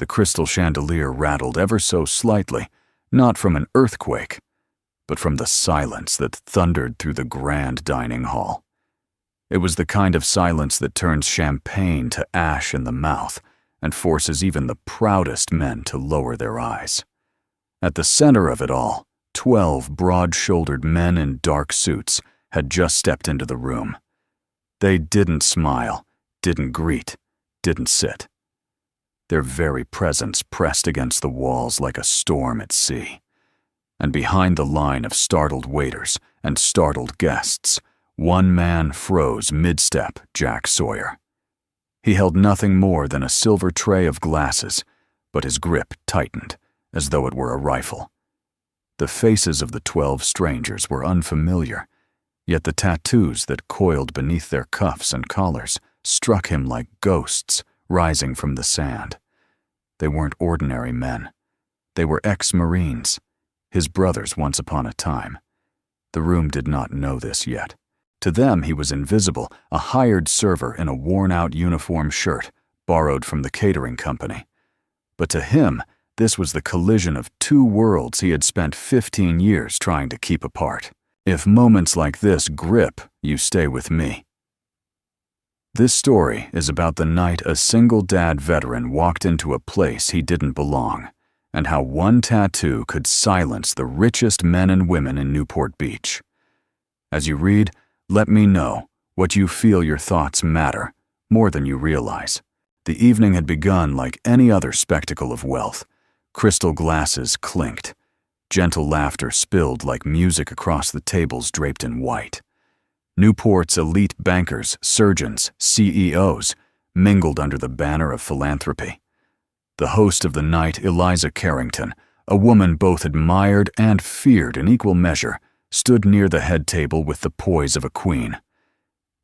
The crystal chandelier rattled ever so slightly, not from an earthquake, but from the silence that thundered through the grand dining hall. It was the kind of silence that turns champagne to ash in the mouth and forces even the proudest men to lower their eyes. At the center of it all, 12 broad-shouldered men in dark suits had just stepped into the room. They didn't smile, didn't greet, didn't sit. Their very presence pressed against the walls like a storm at sea. And behind the line of startled waiters and startled guests, one man froze mid-step Jack Sawyer. He held nothing more than a silver tray of glasses, but his grip tightened, as though it were a rifle. The faces of the 12 strangers were unfamiliar, yet the tattoos that coiled beneath their cuffs and collars struck him like ghosts rising from the sand. They weren't ordinary men. They were ex-Marines, his brothers once upon a time. The room did not know this yet. To them he was invisible, a hired server in a worn-out uniform shirt borrowed from the catering company. But to him, this was the collision of two worlds he had spent 15 years trying to keep apart. If moments like this grip, you stay with me. This story is about the night a single-dad veteran walked into a place he didn't belong, and how one tattoo could silence the richest men and women in Newport Beach. As you read, let me know what you feel. Your thoughts matter more than you realize. The evening had begun like any other spectacle of wealth. Crystal glasses clinked. Gentle laughter spilled like music across the tables draped in white. Newport's elite bankers, surgeons, CEOs mingled under the banner of philanthropy. The host of the night, Eliza Carrington, a woman both admired and feared in equal measure, stood near the head table with the poise of a queen.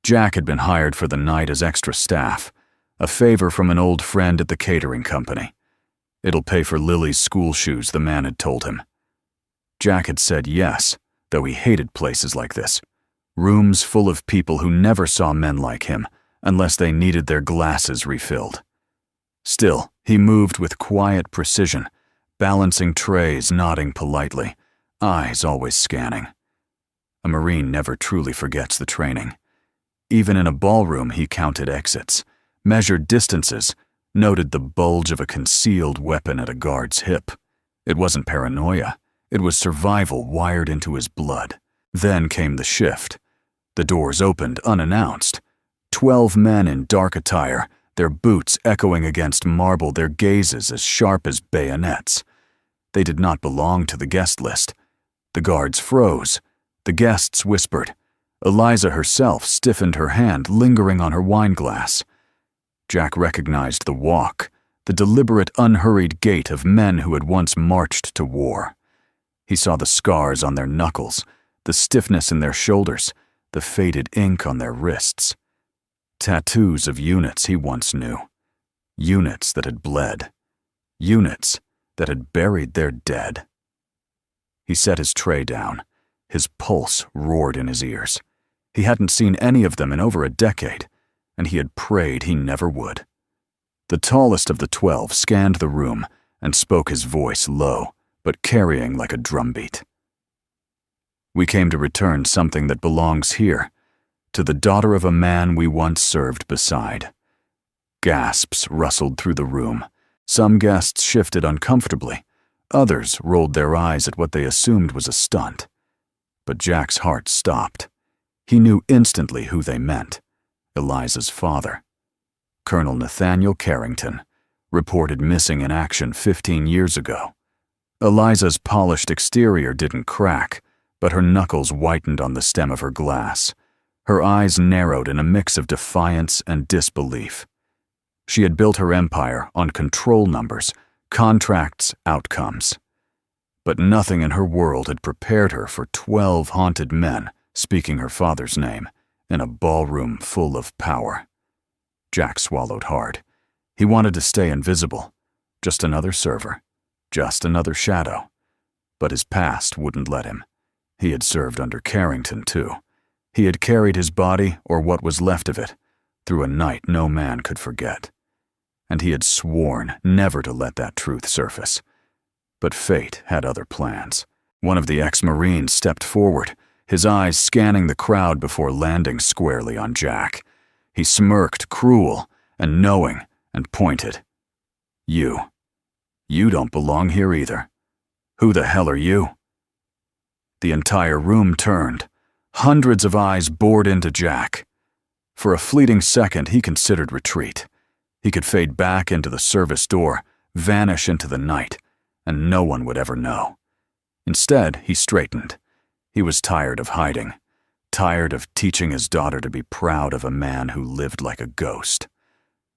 Jack had been hired for the night as extra staff, a favor from an old friend at the catering company. It'll pay for Lily's school shoes, the man had told him. Jack had said yes, though he hated places like this. Rooms full of people who never saw men like him, unless they needed their glasses refilled. Still, he moved with quiet precision, balancing trays, nodding politely, eyes always scanning. A Marine never truly forgets the training. Even in a ballroom, he counted exits, measured distances, noted the bulge of a concealed weapon at a guard's hip. It wasn't paranoia. It was survival wired into his blood. Then came the shift. The doors opened unannounced. 12 men in dark attire, their boots echoing against marble, their gazes as sharp as bayonets. They did not belong to the guest list. The guards froze. The guests whispered. Eliza herself stiffened her hand, lingering on her wine glass. Jack recognized the walk, the deliberate, unhurried gait of men who had once marched to war. He saw the scars on their knuckles, the stiffness in their shoulders, the faded ink on their wrists. Tattoos of units he once knew. Units that had bled. Units that had buried their dead. He set his tray down. His pulse roared in his ears. He hadn't seen any of them in over a decade, and he had prayed he never would. The tallest of the 12 scanned the room and spoke, his voice low, but carrying like a drumbeat. We came to return something that belongs here, to the daughter of a man we once served beside. Gasps rustled through the room. Some guests shifted uncomfortably. Others rolled their eyes at what they assumed was a stunt. But Jack's heart stopped. He knew instantly who they meant. Eliza's father. Colonel Nathaniel Carrington, reported missing in action 15 years ago. Eliza's polished exterior didn't crack, but her knuckles whitened on the stem of her glass. Her eyes narrowed in a mix of defiance and disbelief. She had built her empire on control numbers, contracts, outcomes. But nothing in her world had prepared her for 12 haunted men speaking her father's name in a ballroom full of power. Jack swallowed hard. He wanted to stay invisible. Just another server. Just another shadow. But his past wouldn't let him. He had served under Carrington, too. He had carried his body, or what was left of it, through a night no man could forget. and he had sworn never to let that truth surface. But fate had other plans. One of the ex-Marines stepped forward, his eyes scanning the crowd before landing squarely on Jack. He smirked, cruel and knowing, and pointed. You don't belong here either. Who the hell are you?" The entire room turned. Hundreds of eyes bored into Jack. For a fleeting second, he considered retreat. He could fade back into the service door, vanish into the night, and no one would ever know. Instead, he straightened. He was tired of hiding, tired of teaching his daughter to be proud of a man who lived like a ghost.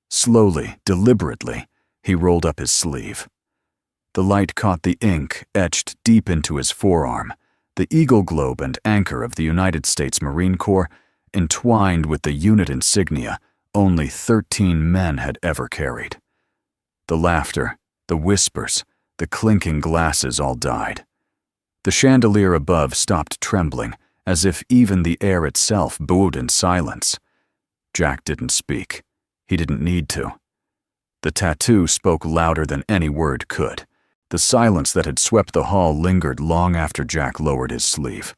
Slowly, deliberately, he rolled up his sleeve. The light caught the ink etched deep into his forearm, the eagle globe and anchor of the United States Marine Corps, entwined with the unit insignia only 13 men had ever carried. The laughter, the whispers, the clinking glasses all died. The chandelier above stopped trembling, as if even the air itself bowed in silence. Jack didn't speak. He didn't need to. The tattoo spoke louder than any word could. The silence that had swept the hall lingered long after Jack lowered his sleeve.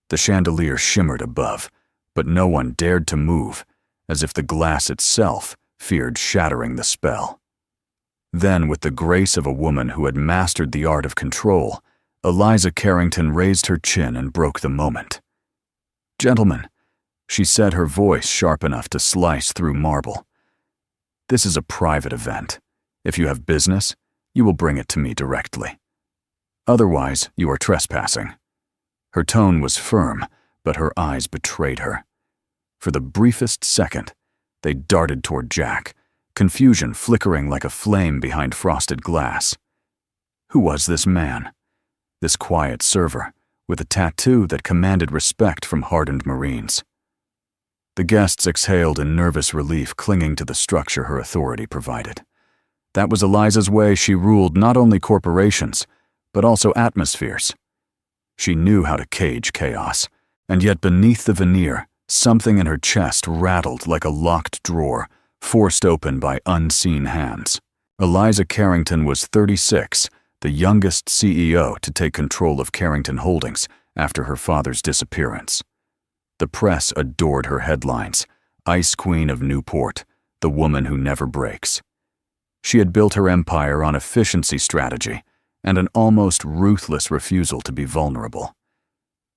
The chandelier shimmered above, but no one dared to move, as if the glass itself feared shattering the spell. Then, with the grace of a woman who had mastered the art of control, Eliza Carrington raised her chin and broke the moment. "Gentlemen," she said, her voice sharp enough to slice through marble. "This is a private event. If you have business, you will bring it to me directly. Otherwise, you are trespassing." Her tone was firm, but her eyes betrayed her. For the briefest second, they darted toward Jack, confusion flickering like a flame behind frosted glass. Who was this man? This quiet server, with a tattoo that commanded respect from hardened Marines. The guests exhaled in nervous relief, clinging to the structure her authority provided. That was Eliza's way. She ruled not only corporations, but also atmospheres. She knew how to cage chaos, and yet beneath the veneer, something in her chest rattled like a locked drawer, forced open by unseen hands. Eliza Carrington was 36, the youngest CEO to take control of Carrington Holdings after her father's disappearance. The press adored her headlines: Ice Queen of Newport, the woman who never breaks. She had built her empire on efficiency strategy and an almost ruthless refusal to be vulnerable.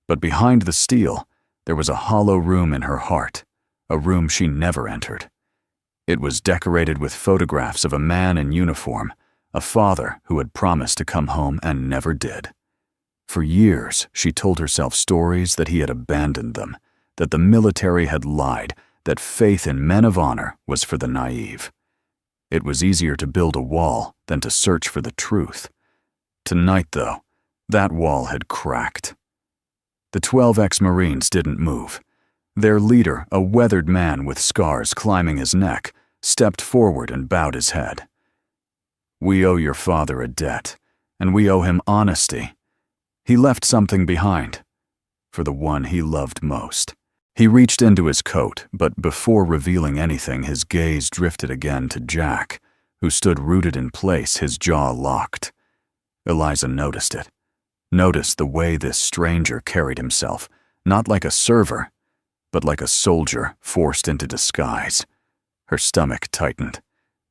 But behind the steel, there was a hollow room in her heart, a room she never entered. It was decorated with photographs of a man in uniform, a father who had promised to come home and never did. For years, she told herself stories that he had abandoned them, that the military had lied, that faith in men of honor was for the naive. It was easier to build a wall than to search for the truth. Tonight, though, that wall had cracked. The 12 ex-Marines didn't move. Their leader, a weathered man with scars climbing his neck, stepped forward and bowed his head. "We owe your father a debt, and we owe him honesty. He left something behind, for the one he loved most." He reached into his coat, but before revealing anything, his gaze drifted again to Jack, who stood rooted in place, his jaw locked. Eliza noticed it. Noticed the way this stranger carried himself, not like a server, but like a soldier forced into disguise. Her stomach tightened.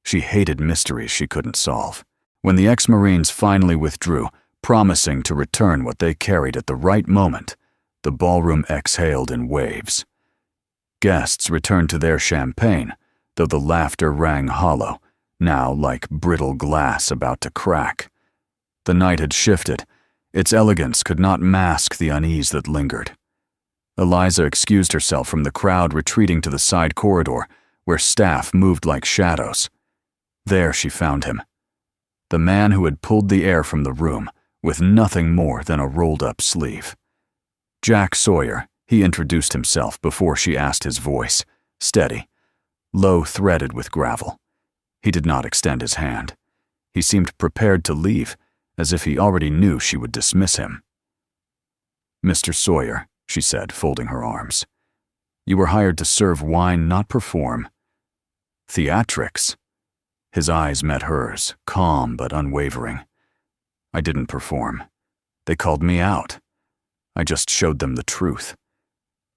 She hated mysteries she couldn't solve. When the ex-Marines finally withdrew, promising to return what they carried at the right moment, the ballroom exhaled in waves. Guests returned to their champagne, though the laughter rang hollow, now like brittle glass about to crack. The night had shifted. Its elegance could not mask the unease that lingered. Eliza excused herself from the crowd, retreating to the side corridor, where staff moved like shadows. There she found him. The man who had pulled the air from the room, with nothing more than a rolled-up sleeve. Jack Sawyer, he introduced himself before she asked, his voice steady, low-threaded with gravel. He did not extend his hand. He seemed prepared to leave, as if he already knew she would dismiss him. "Mr. Sawyer," she said, folding her arms, "you were hired to serve wine, not perform." "Theatrics." His eyes met hers, calm but unwavering. I didn't perform. They called me out. I just showed them the truth.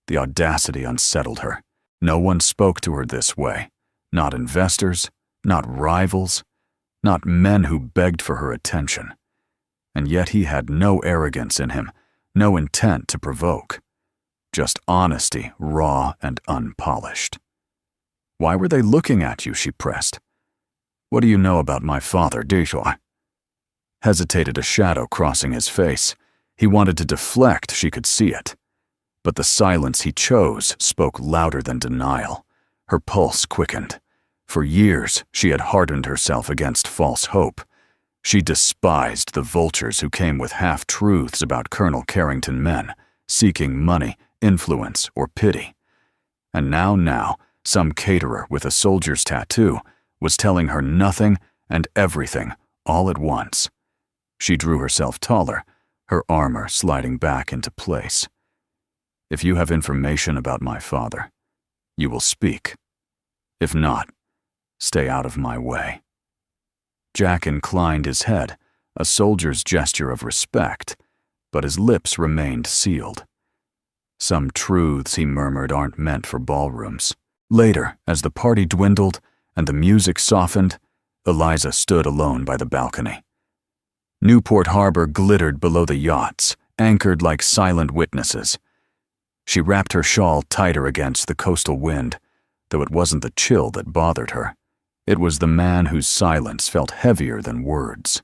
The audacity unsettled her. No one spoke to her this way. Not investors, not rivals, not men who begged for her attention. And yet he had no arrogance in him, no intent to provoke. Just honesty, raw and unpolished. Why were they looking at you, she pressed. What do you know about my father, Dejoy? Hesitated, a shadow crossing his face. He wanted to deflect, she could see it. But the silence he chose spoke louder than denial. Her pulse quickened. For years, she had hardened herself against false hope. She despised the vultures who came with half-truths about Colonel Carrington men, seeking money, influence, or pity. And now, some caterer with a soldier's tattoo was telling her nothing and everything all at once. She drew herself taller, her armor sliding back into place. If you have information about my father, you will speak. If not, stay out of my way. Jack inclined his head, a soldier's gesture of respect, but his lips remained sealed. Some truths, he murmured, aren't meant for ballrooms. Later, as the party dwindled and the music softened, Eliza stood alone by the balcony. Newport Harbor glittered below the yachts, anchored like silent witnesses. She wrapped her shawl tighter against the coastal wind, though it wasn't the chill that bothered her. It was the man whose silence felt heavier than words.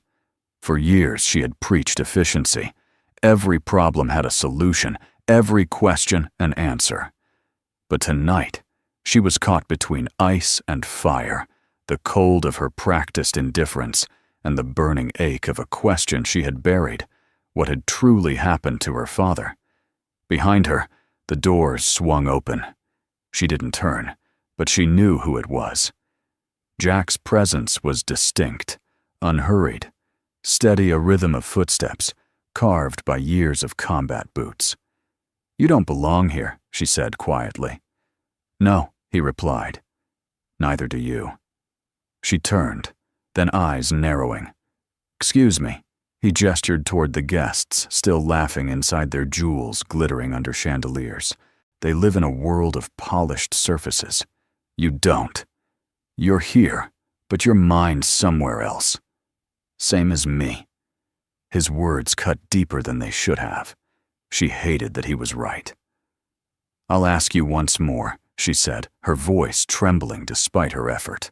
For years she had preached efficiency. Every problem had a solution, every question an answer. But tonight, she was caught between ice and fire, the cold of her practiced indifference and the burning ache of a question she had buried, what had truly happened to her father. Behind her, the doors swung open. She didn't turn, but she knew who it was. Jack's presence was distinct, unhurried, steady, a rhythm of footsteps, carved by years of combat boots. "You don't belong here," she said quietly. "No," he replied. "Neither do you." She turned, then eyes narrowing. "Excuse me." He gestured toward the guests, still laughing inside their jewels glittering under chandeliers. They live in a world of polished surfaces. You don't. You're here, but your mind's somewhere else. Same as me. His words cut deeper than they should have. She hated that he was right. "I'll ask you once more," she said, her voice trembling despite her effort.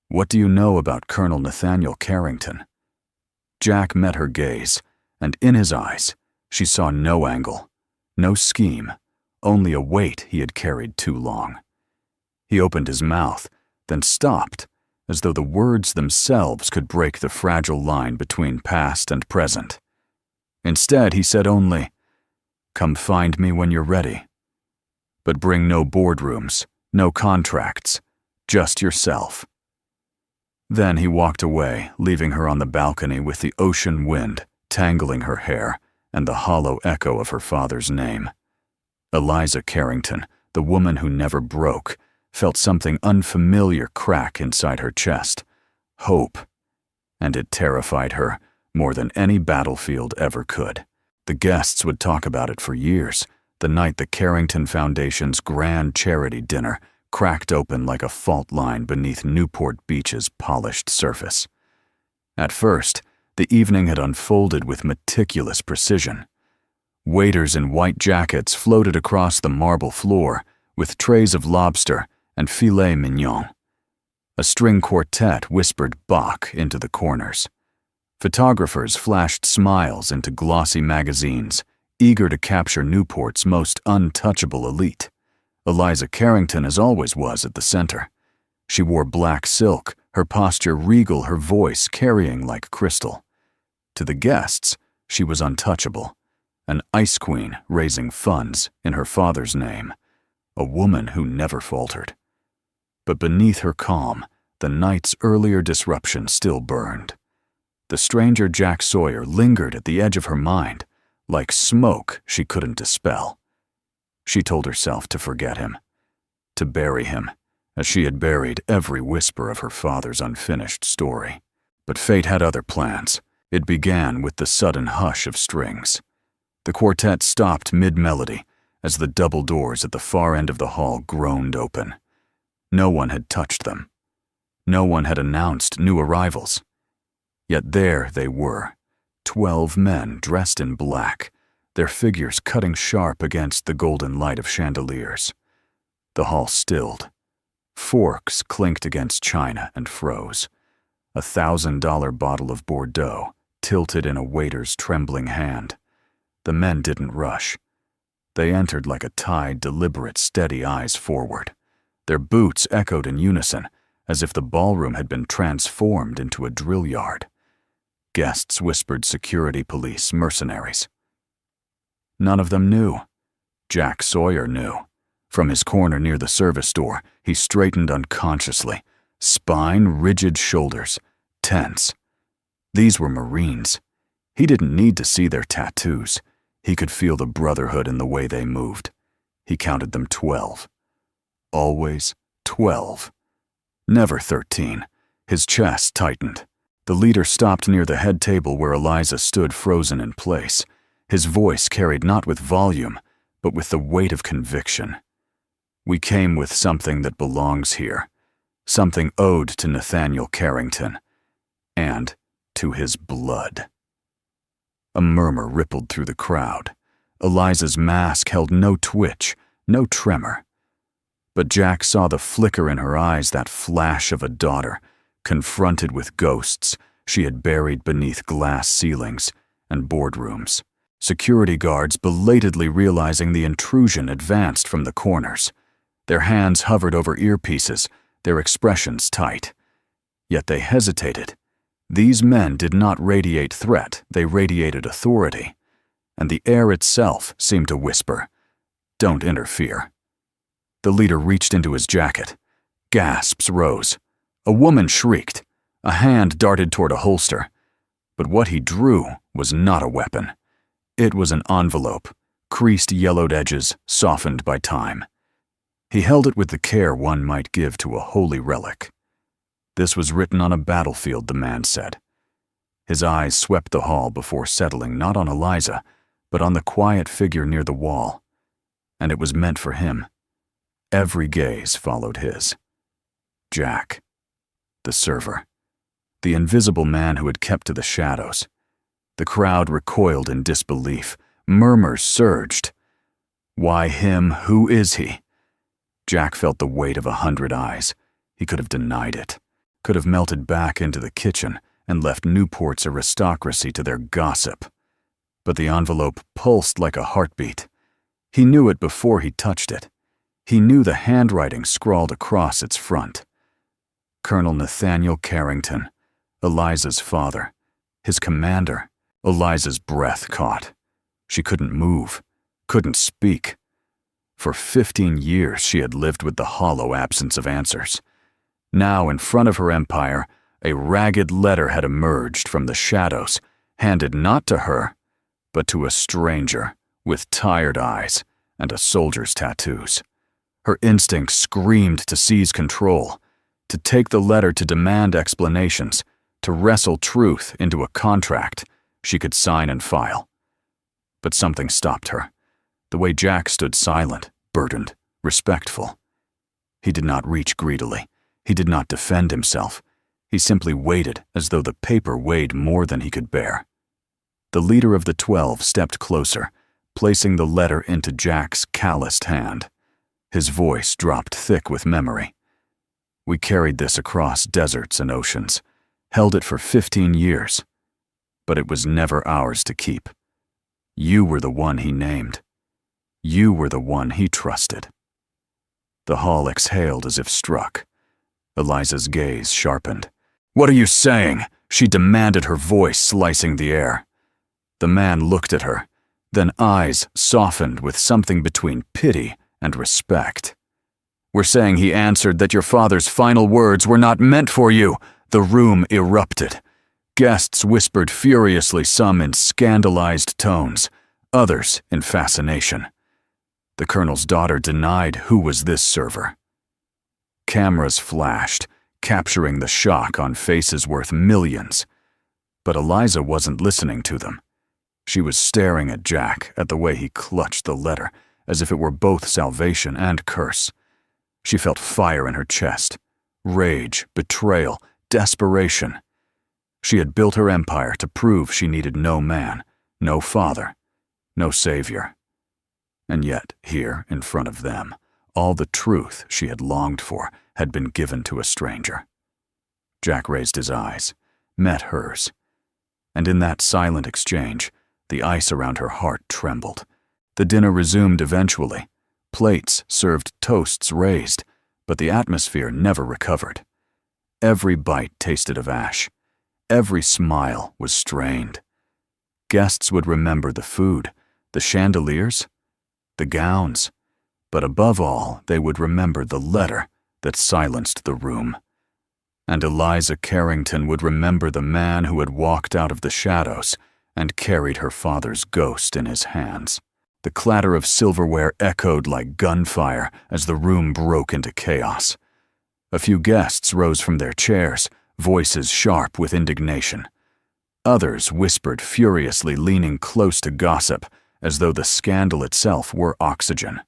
"What do you know about Colonel Nathaniel Carrington?" Jack met her gaze, and in his eyes, she saw no angle, no scheme, only a weight he had carried too long. He opened his mouth, then stopped, as though the words themselves could break the fragile line between past and present. Instead, he said only, "Come find me when you're ready. But bring no boardrooms, no contracts, just yourself." Then he walked away, leaving her on the balcony with the ocean wind tangling her hair and the hollow echo of her father's name. Eliza Carrington, the woman who never broke, felt something unfamiliar crack inside her chest. Hope. And it terrified her more than any battlefield ever could. The guests would talk about it for years, the night the Carrington Foundation's grand charity dinner cracked open like a fault line beneath Newport Beach's polished surface. At first, the evening had unfolded with meticulous precision. Waiters in white jackets floated across the marble floor with trays of lobster and filet mignon. A string quartet whispered Bach into the corners. Photographers flashed smiles into glossy magazines, eager to capture Newport's most untouchable elite. Eliza Carrington, as always, was at the center. She wore black silk, her posture regal, her voice carrying like crystal. To the guests, she was untouchable, an ice queen raising funds in her father's name, a woman who never faltered. But beneath her calm, the night's earlier disruption still burned. The stranger Jack Sawyer lingered at the edge of her mind, like smoke she couldn't dispel. She told herself to forget him, to bury him, as she had buried every whisper of her father's unfinished story. But fate had other plans. It began with the sudden hush of strings. The quartet stopped mid-melody as the double doors at the far end of the hall groaned open. No one had touched them. No one had announced new arrivals. Yet there they were, 12 men dressed in black, their figures cutting sharp against the golden light of chandeliers. The hall stilled. Forks clinked against china and froze. A $1,000 bottle of Bordeaux tilted in a waiter's trembling hand. The men didn't rush. They entered like a tide, deliberate, steady eyes forward. Their boots echoed in unison, as if the ballroom had been transformed into a drill yard. Guests whispered security police, mercenaries. None of them knew. Jack Sawyer knew. From his corner near the service door, he straightened unconsciously, spine, rigid shoulders, tense. These were Marines. He didn't need to see their tattoos. He could feel the brotherhood in the way they moved. He counted them 12. Always 12. Never 13. His chest tightened. The leader stopped near the head table where Eliza stood frozen in place. His voice carried not with volume, but with the weight of conviction. We came with something that belongs here, something owed to Nathaniel Carrington, and to his blood. A murmur rippled through the crowd. Eliza's mask held no twitch, no tremor. But Jack saw the flicker in her eyes, that flash of a daughter, confronted with ghosts she had buried beneath glass ceilings and boardrooms. Security guards, belatedly realizing the intrusion, advanced from the corners. Their hands hovered over earpieces, their expressions tight. Yet they hesitated. These men did not radiate threat, they radiated authority. And the air itself seemed to whisper, "Don't interfere." The leader reached into his jacket. Gasps rose. A woman shrieked. A hand darted toward a holster. But what he drew was not a weapon. It was an envelope, creased yellowed edges, softened by time. He held it with the care one might give to a holy relic. This was written on a battlefield, the man said. His eyes swept the hall before settling not on Eliza, but on the quiet figure near the wall. And it was meant for him. Every gaze followed his. Jack. The server. The invisible man who had kept to the shadows. The crowd recoiled in disbelief. Murmurs surged. Why him? Who is he? Jack felt the weight of 100 eyes. He could have denied it. Could have melted back into the kitchen and left Newport's aristocracy to their gossip. But the envelope pulsed like a heartbeat. He knew it before he touched it. He knew the handwriting scrawled across its front. Colonel Nathaniel Carrington, Eliza's father, his commander. Eliza's breath caught. She couldn't move, couldn't speak. For 15 years she had lived with the hollow absence of answers. Now, in front of her empire, a ragged letter had emerged from the shadows, handed not to her, but to a stranger with tired eyes and a soldier's tattoos. Her instinct screamed to seize control, to take the letter, to demand explanations, to wrestle truth into a contract she could sign and file. But something stopped her. The way Jack stood silent, burdened, respectful. He did not reach greedily. He did not defend himself. He simply waited as though the paper weighed more than he could bear. The leader of the 12 stepped closer, placing the letter into Jack's calloused hand. His voice dropped thick with memory. We carried this across deserts and oceans, held it for 15 years. But it was never ours to keep. You were the one he named. You were the one he trusted. The hall exhaled as if struck. Eliza's gaze sharpened. "What are you saying?" she demanded, her voice slicing the air. The man looked at her, then eyes softened with something between pity and respect. "We're saying," he answered, "that your father's final words were not meant for you." The room erupted. Guests whispered furiously, some in scandalized tones, others in fascination. The colonel's daughter denied who was this server. Cameras flashed, capturing the shock on faces worth millions. But Eliza wasn't listening to them. She was staring at Jack, at the way he clutched the letter, as if it were both salvation and curse. She felt fire in her chest, rage, betrayal, desperation. She had built her empire to prove she needed no man, no father, no savior. And yet, here, in front of them, all the truth she had longed for had been given to a stranger. Jack raised his eyes, met hers, and in that silent exchange, the ice around her heart trembled. The dinner resumed eventually. Plates served toasts raised, but the atmosphere never recovered. Every bite tasted of ash. Every smile was strained. Guests would remember the food, the chandeliers, the gowns, but above all, they would remember the letter that silenced the room. And Eliza Carrington would remember the man who had walked out of the shadows and carried her father's ghost in his hands. The clatter of silverware echoed like gunfire as the room broke into chaos. A few guests rose from their chairs, voices sharp with indignation. Others whispered furiously, leaning close to gossip, as though the scandal itself were oxygen.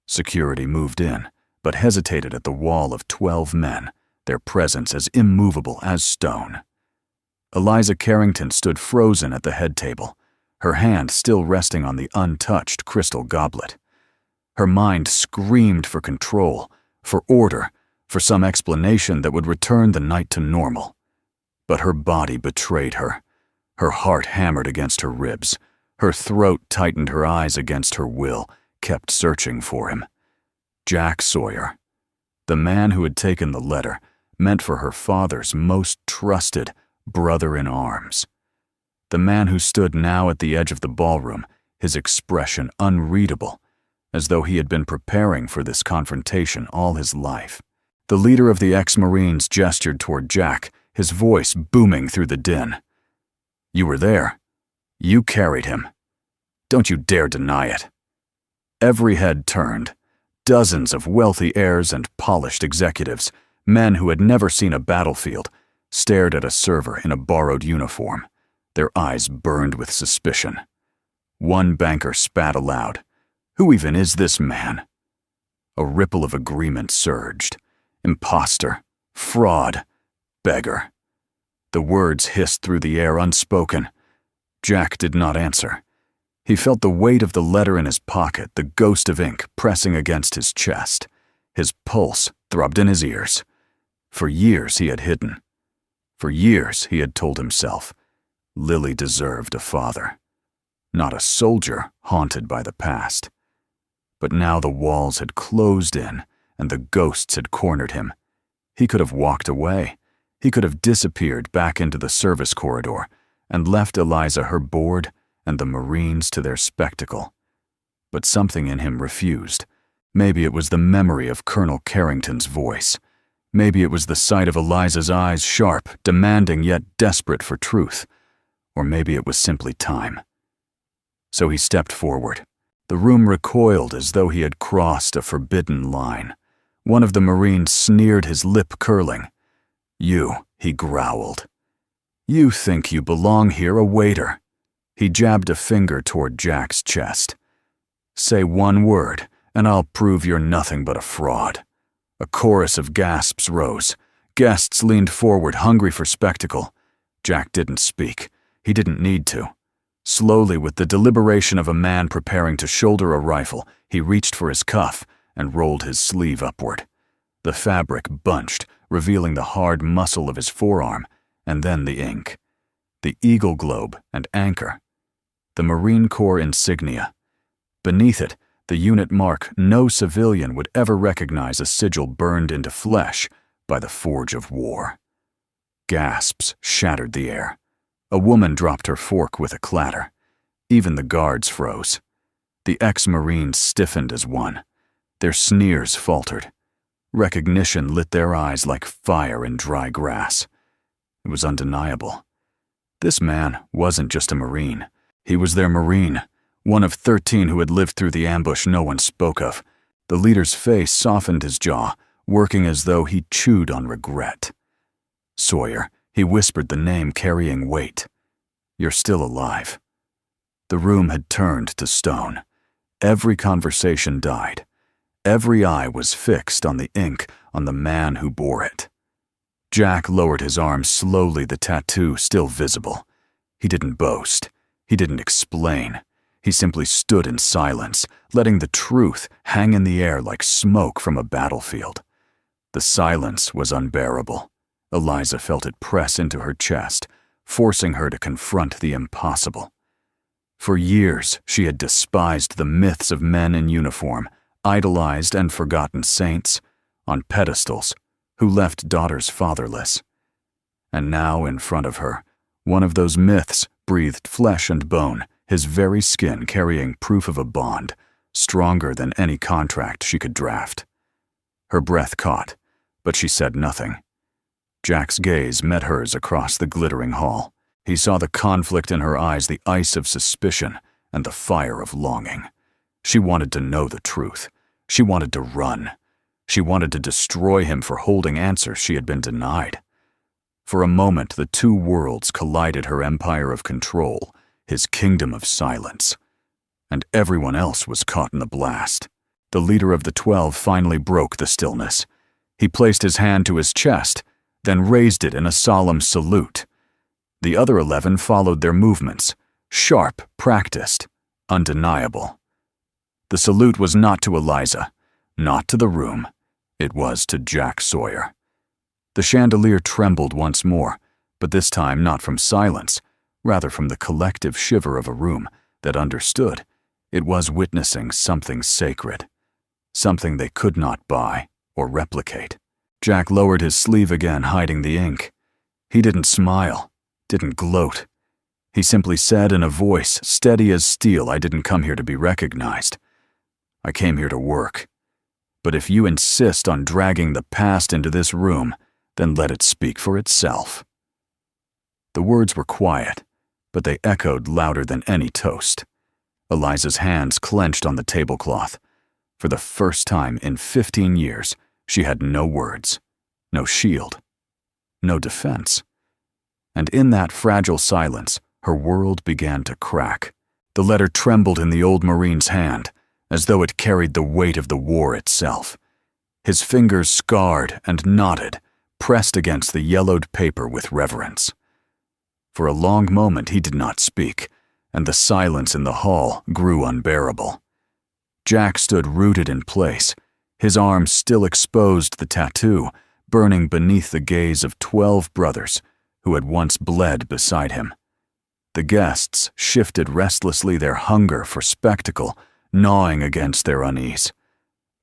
Security moved in, but hesitated at the wall of 12 men, their presence as immovable as stone. Eliza Carrington stood frozen at the head table, her hand still resting on the untouched crystal goblet. Her mind screamed for control, for order, for some explanation that would return the night to normal. But her body betrayed her. Her heart hammered against her ribs. Her throat tightened, her eyes against her will, kept searching for him. Jack Sawyer, the man who had taken the letter, meant for her father's most trusted brother-in-arms. The man who stood now at the edge of the ballroom, his expression unreadable, as though he had been preparing for this confrontation all his life. The leader of the ex-Marines gestured toward Jack, his voice booming through the din. "You were there. You carried him. Don't you dare deny it." Every head turned. Dozens of wealthy heirs and polished executives, men who had never seen a battlefield, stared at a server in a borrowed uniform. Their eyes burned with suspicion. One banker spat aloud. "Who even is this man?" A ripple of agreement surged. Imposter, fraud, beggar. The words hissed through the air unspoken. Jack did not answer. He felt the weight of the letter in his pocket, the ghost of ink pressing against his chest. His pulse throbbed in his ears. For years he had hidden. For years he had told himself, Lily deserved a father, not a soldier haunted by the past. But now the walls had closed in, and the ghosts had cornered him. He could have walked away. He could have disappeared back into the service corridor and left Eliza her board and the Marines to their spectacle. But something in him refused. Maybe it was the memory of Colonel Carrington's voice. Maybe it was the sight of Eliza's eyes, sharp, demanding yet desperate for truth. Or maybe it was simply time. So he stepped forward. The room recoiled as though he had crossed a forbidden line. One of the Marines sneered, his lip curling. "You," he growled. "You think you belong here, a waiter." He jabbed a finger toward Jack's chest. "Say one word, and I'll prove you're nothing but a fraud." A chorus of gasps rose. Guests leaned forward, hungry for spectacle. Jack didn't speak. He didn't need to. Slowly, with the deliberation of a man preparing to shoulder a rifle, he reached for his cuff and rolled his sleeve upward. The fabric bunched, revealing the hard muscle of his forearm, and then the ink. The eagle globe and anchor. The Marine Corps insignia. Beneath it, the unit mark no civilian would ever recognize, a sigil burned into flesh by the forge of war. Gasps shattered the air. A woman dropped her fork with a clatter. Even the guards froze. The ex-Marines stiffened as one. Their sneers faltered. Recognition lit their eyes like fire in dry grass. It was undeniable. This man wasn't just a Marine. He was their Marine, one of 13 who had lived through the ambush no one spoke of. The leader's face softened, his jaw, working as though he chewed on regret. "Sawyer," he whispered the name carrying weight. "You're still alive." The room had turned to stone. Every conversation died. Every eye was fixed on the ink on the man who bore it. Jack lowered his arm slowly, the tattoo still visible. He didn't boast. He didn't explain. He simply stood in silence, letting the truth hang in the air like smoke from a battlefield. The silence was unbearable. Eliza felt it press into her chest, forcing her to confront the impossible. For years, she had despised the myths of men in uniform, idolized and forgotten saints on pedestals who left daughters fatherless. And now, in front of her, one of those myths breathed flesh and bone, his very skin carrying proof of a bond, stronger than any contract she could draft. Her breath caught, but she said nothing. Jack's gaze met hers across the glittering hall. He saw the conflict in her eyes, the ice of suspicion and the fire of longing. She wanted to know the truth. She wanted to run. She wanted to destroy him for holding answers she had been denied. For a moment, the two worlds collided, her empire of control, his kingdom of silence. And everyone else was caught in the blast. The leader of the 12 finally broke the stillness. He placed his hand to his chest, then raised it in a solemn salute. The other 11 followed their movements, sharp, practiced, undeniable. The salute was not to Eliza, not to the room. It was to Jack Sawyer. The chandelier trembled once more, but this time not from silence, rather from the collective shiver of a room that understood it was witnessing something sacred, something they could not buy or replicate. Jack lowered his sleeve again, hiding the ink. He didn't smile, didn't gloat. He simply said in a voice steady as steel, "I didn't come here to be recognized. I came here to work. But if you insist on dragging the past into this room, then let it speak for itself." The words were quiet, but they echoed louder than any toast. Eliza's hands clenched on the tablecloth. For the first time in 15 years, she had no words, no shield, no defense. And in that fragile silence, her world began to crack. The letter trembled in the old Marine's hand, as though it carried the weight of the war itself. His fingers scarred and knotted, pressed against the yellowed paper with reverence. For a long moment he did not speak, and the silence in the hall grew unbearable. Jack stood rooted in place, his arms still exposed, the tattoo burning beneath the gaze of 12 brothers who had once bled beside him. The guests shifted restlessly, their hunger for spectacle gnawing against their unease.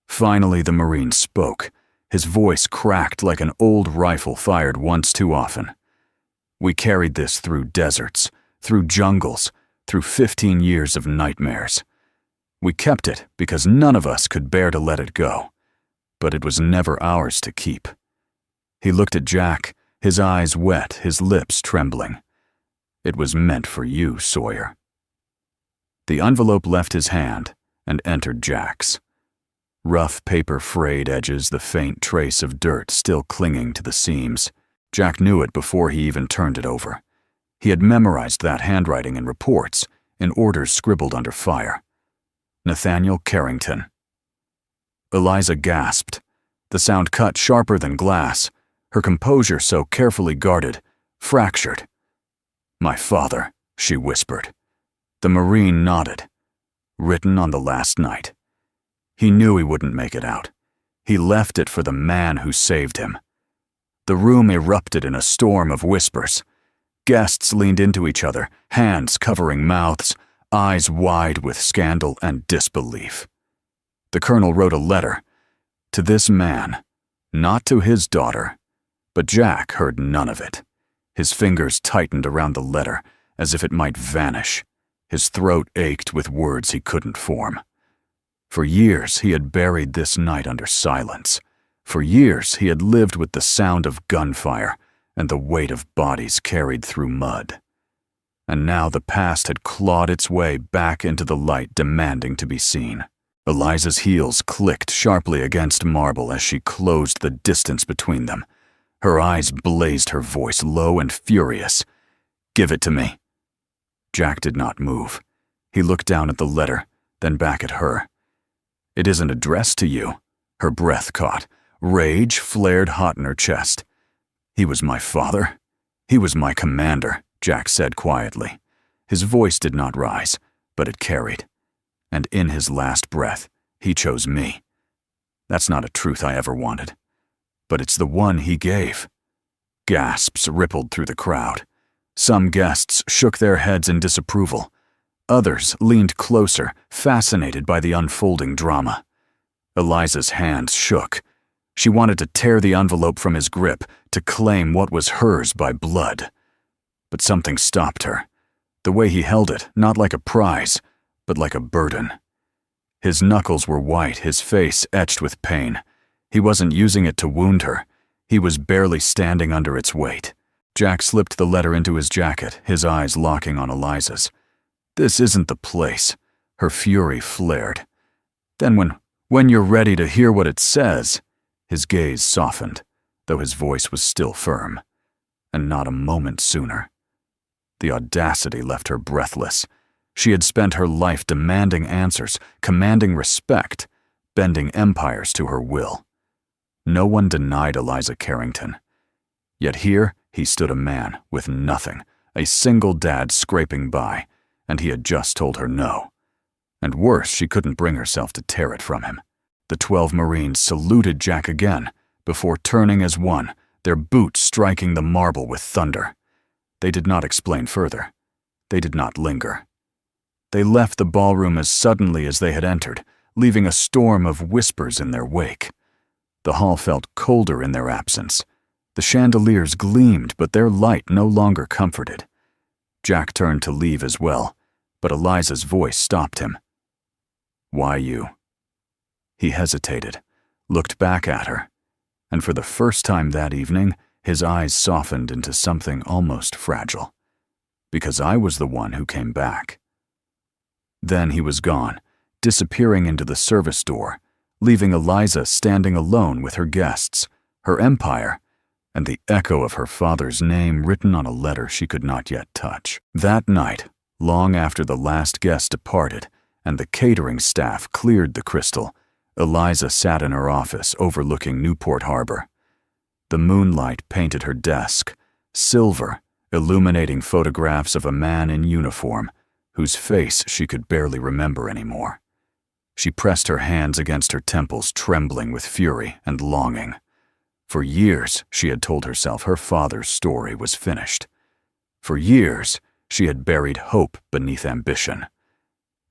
Finally, the Marine spoke. His voice cracked like an old rifle fired once too often. "We carried this through deserts, through jungles, through 15 years of nightmares. We kept it because none of us could bear to let it go. But it was never ours to keep." He looked at Jack, his eyes wet, his lips trembling. "It was meant for you, Sawyer." The envelope left his hand and entered Jack's. Rough paper, frayed edges, the faint trace of dirt still clinging to the seams. Jack knew it before he even turned it over. He had memorized that handwriting in reports, in orders scribbled under fire. Nathaniel Carrington. Eliza gasped. The sound cut sharper than glass, her composure so carefully guarded, fractured. "My father," she whispered. The Marine nodded. Written on the last night. He knew he wouldn't make it out. He left it for the man who saved him. The room erupted in a storm of whispers. Guests leaned into each other, hands covering mouths, eyes wide with scandal and disbelief. The colonel wrote a letter. To this man, not to his daughter, but Jack heard none of it. His fingers tightened around the letter, as if it might vanish. His throat ached with words he couldn't form. For years he had buried this night under silence. For years he had lived with the sound of gunfire and the weight of bodies carried through mud. And now the past had clawed its way back into the light, demanding to be seen. Eliza's heels clicked sharply against marble as she closed the distance between them. Her eyes blazed, her voice low and furious. "Give it to me." Jack did not move. He looked down at the letter, then back at her. "It isn't addressed to you." Her breath caught. Rage flared hot in her chest. "He was my father. He was my commander," Jack said quietly. His voice did not rise, but it carried. And in his last breath, he chose me. That's not a truth I ever wanted. But it's the one he gave. Gasps rippled through the crowd. Some guests shook their heads in disapproval. Others leaned closer, fascinated by the unfolding drama. Eliza's hands shook. She wanted to tear the envelope from his grip, to claim what was hers by blood. But something stopped her. The way he held it, not like a prize, but like a burden. His knuckles were white, his face etched with pain. He wasn't using it to wound her. He was barely standing under its weight. Jack slipped the letter into his jacket, his eyes locking on Eliza's. "This isn't the place." Her fury flared. "Then when you're ready to hear what it says," his gaze softened, though his voice was still firm. And not a moment sooner. The audacity left her breathless. She had spent her life demanding answers, commanding respect, bending empires to her will. No one denied Eliza Carrington. Yet here he stood a man with nothing, a single dad scraping by, and he had just told her no. And worse, she couldn't bring herself to tear it from him. The 12 Marines saluted Jack again, before turning as one, their boots striking the marble with thunder. They did not explain further. They did not linger. They left the ballroom as suddenly as they had entered, leaving a storm of whispers in their wake. The hall felt colder in their absence. The chandeliers gleamed, but their light no longer comforted. Jack turned to leave as well, but Eliza's voice stopped him. "Why you?" He hesitated, looked back at her, and for the first time that evening, his eyes softened into something almost fragile. "Because I was the one who came back." Then he was gone, disappearing into the service door, leaving Eliza standing alone with her guests, her empire, and the echo of her father's name written on a letter she could not yet touch. That night, long after the last guest departed and the catering staff cleared the Crystal, Eliza sat in her office overlooking Newport Harbor. The moonlight painted her desk, silver, illuminating photographs of a man in uniform, whose face she could barely remember anymore. She pressed her hands against her temples, trembling with fury and longing. For years, she had told herself her father's story was finished. For years, she had buried hope beneath ambition.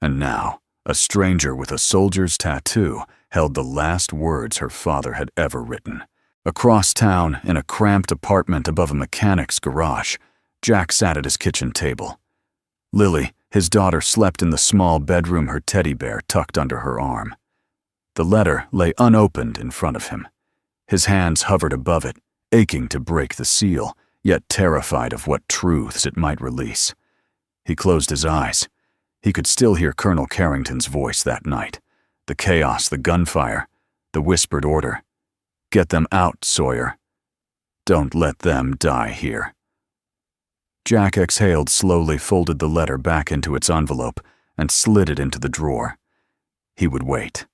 And now, a stranger with a soldier's tattoo held the last words her father had ever written. Across town, in a cramped apartment above a mechanic's garage, Jack sat at his kitchen table. Lily, his daughter, slept in the small bedroom, her teddy bear tucked under her arm. The letter lay unopened in front of him. His hands hovered above it, aching to break the seal, yet terrified of what truths it might release. He closed his eyes. He could still hear Colonel Carrington's voice that night. The chaos, the gunfire, the whispered order. "Get them out, Sawyer. Don't let them die here." Jack exhaled slowly, folded the letter back into its envelope, and slid it into the drawer. He would wait.